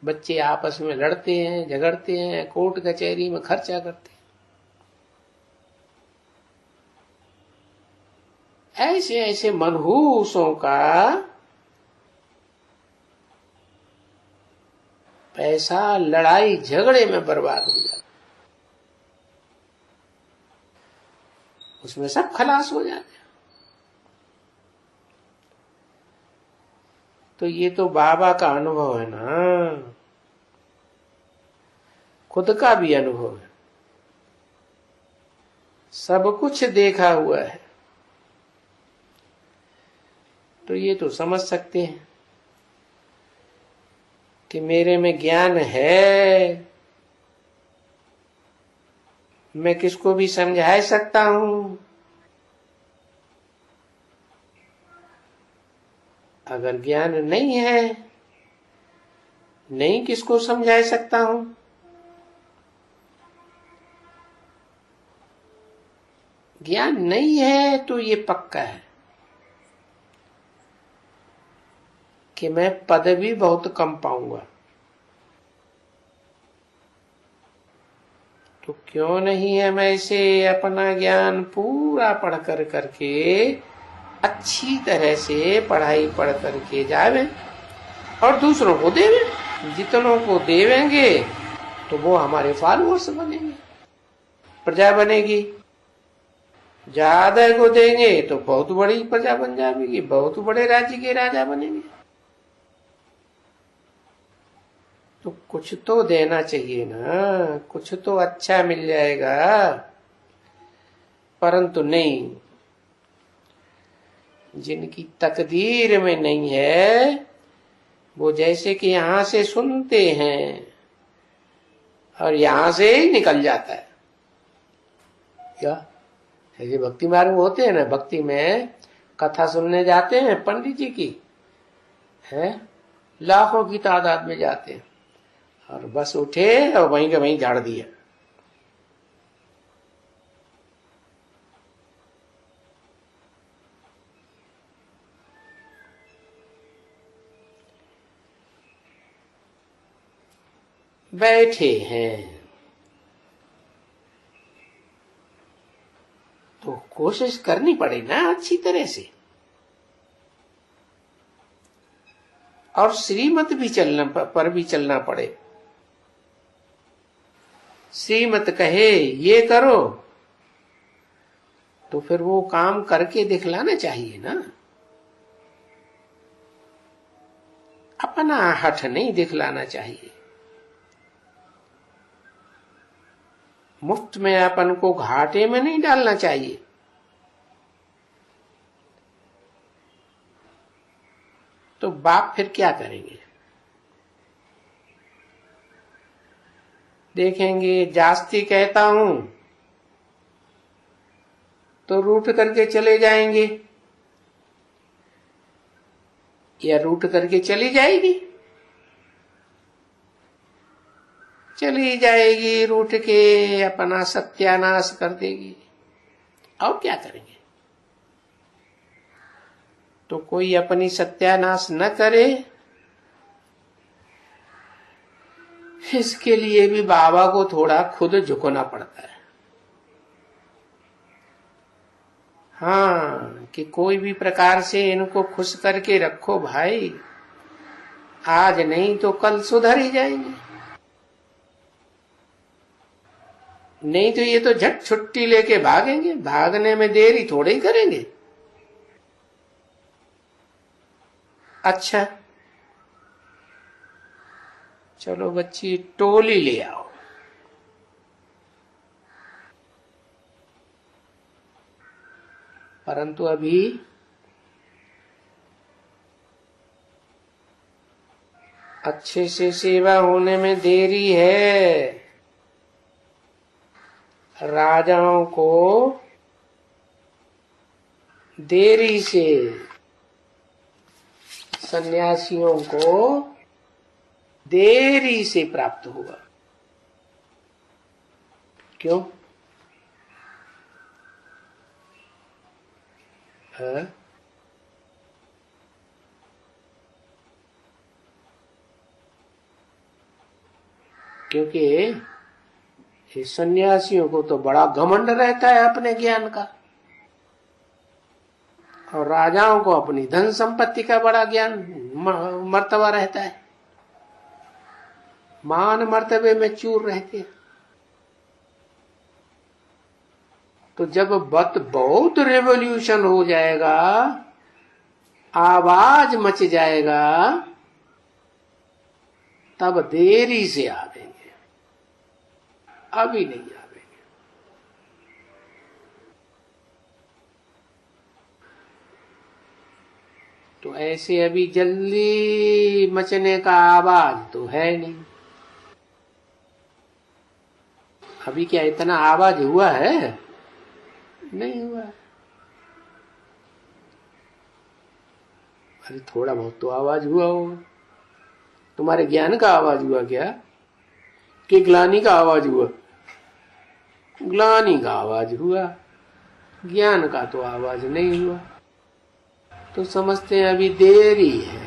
बच्चे आपस में लड़ते हैं, झगड़ते हैं, कोर्ट कचहरी में खर्चा करते हैं। ऐसे ऐसे मनहूसों का पैसा लड़ाई झगड़े में बर्बाद हो जाता है, उसमें सब खलास हो जाते हैं। तो ये तो बाबा का अनुभव है ना, खुद का भी अनुभव है, सब कुछ देखा हुआ है, तो ये तो समझ सकते हैं कि मेरे में ज्ञान है, मैं किसको भी समझा सकता हूं। अगर ज्ञान नहीं है, नहीं किसको समझा सकता हूं। ज्ञान नहीं है तो ये पक्का है कि मैं पद भी बहुत कम पाऊंगा। तो क्यों नहीं है मैं इसे अपना ज्ञान पूरा पढ़ कर करके, अच्छी तरह से पढ़ाई पढ़ करके जावे और दूसरों को देवे। जितनों को देवेंगे तो वो हमारे फॉलोअर्स बनेंगे, प्रजा बनेगी। ज्यादा को देंगे तो बहुत बड़ी प्रजा बन जाएगी, बहुत बड़े राज्य के राजा बनेंगे। तो कुछ तो देना चाहिए ना, कुछ तो अच्छा मिल जाएगा, परंतु नहीं। जिनकी तकदीर में नहीं है, वो जैसे कि यहां से सुनते हैं और यहां से ही निकल जाता है। क्या ऐसे भक्ति मार्ग होते हैं ना, भक्ति में कथा सुनने जाते हैं पंडित जी की, है लाखों की तादाद में जाते हैं, और बस उठे और वहीं के वहीं झाड़ दिया। बैठे हैं तो कोशिश करनी पड़े ना अच्छी तरह से, और श्रीमत भी चलना पर भी चलना पड़े। श्रीमत कहे ये करो, तो फिर वो काम करके दिखलाना चाहिए ना। अपना हठ नहीं दिखलाना चाहिए। मुफ्त में अपन को घाटे में नहीं डालना चाहिए। तो बाप फिर क्या करेंगे? देखेंगे जास्ती कहता हूं तो रूठ करके चले जाएंगे, या रूठ करके चली जाएगी? चली जाएगी, रूठ के अपना सत्यानाश कर देगी। और क्या करेंगे? तो कोई अपनी सत्यानाश न करे, इसके लिए भी बाबा को थोड़ा खुद झुकना पड़ता है। हाँ, कि कोई भी प्रकार से इनको खुश करके रखो भाई, आज नहीं तो कल सुधर ही जाएंगे। नहीं तो ये तो झट छुट्टी लेके भागेंगे, भागने में देरी थोड़े ही करेंगे। अच्छा चलो बच्ची टोली ले आओ। परंतु अभी अच्छे से सेवा होने में देरी है। राजाओं को देरी से, सन्यासियों को देरी से प्राप्त होगा। क्यों? है? क्योंकि ये सन्यासियों को तो बड़ा घमंड रहता है अपने ज्ञान का, और राजाओं को अपनी धन संपत्ति का बड़ा ज्ञान मर्तबा रहता है। मान मर्तबे में चूर रहते हैं। तो जब बहुत रेवोल्यूशन हो जाएगा, आवाज मच जाएगा, तब देरी से आवेंगे, अभी नहीं आवेंगे। तो ऐसे अभी जल्दी मचने का आवाज तो है नहीं। अभी क्या इतना आवाज हुआ है? नहीं हुआ। अरे थोड़ा बहुत तो आवाज हुआ होगा। तुम्हारे ज्ञान का आवाज हुआ क्या, कि ग्लानि का आवाज हुआ? ग्लानि का आवाज हुआ, ज्ञान का तो आवाज नहीं हुआ। तो समझते हैं अभी देरी है।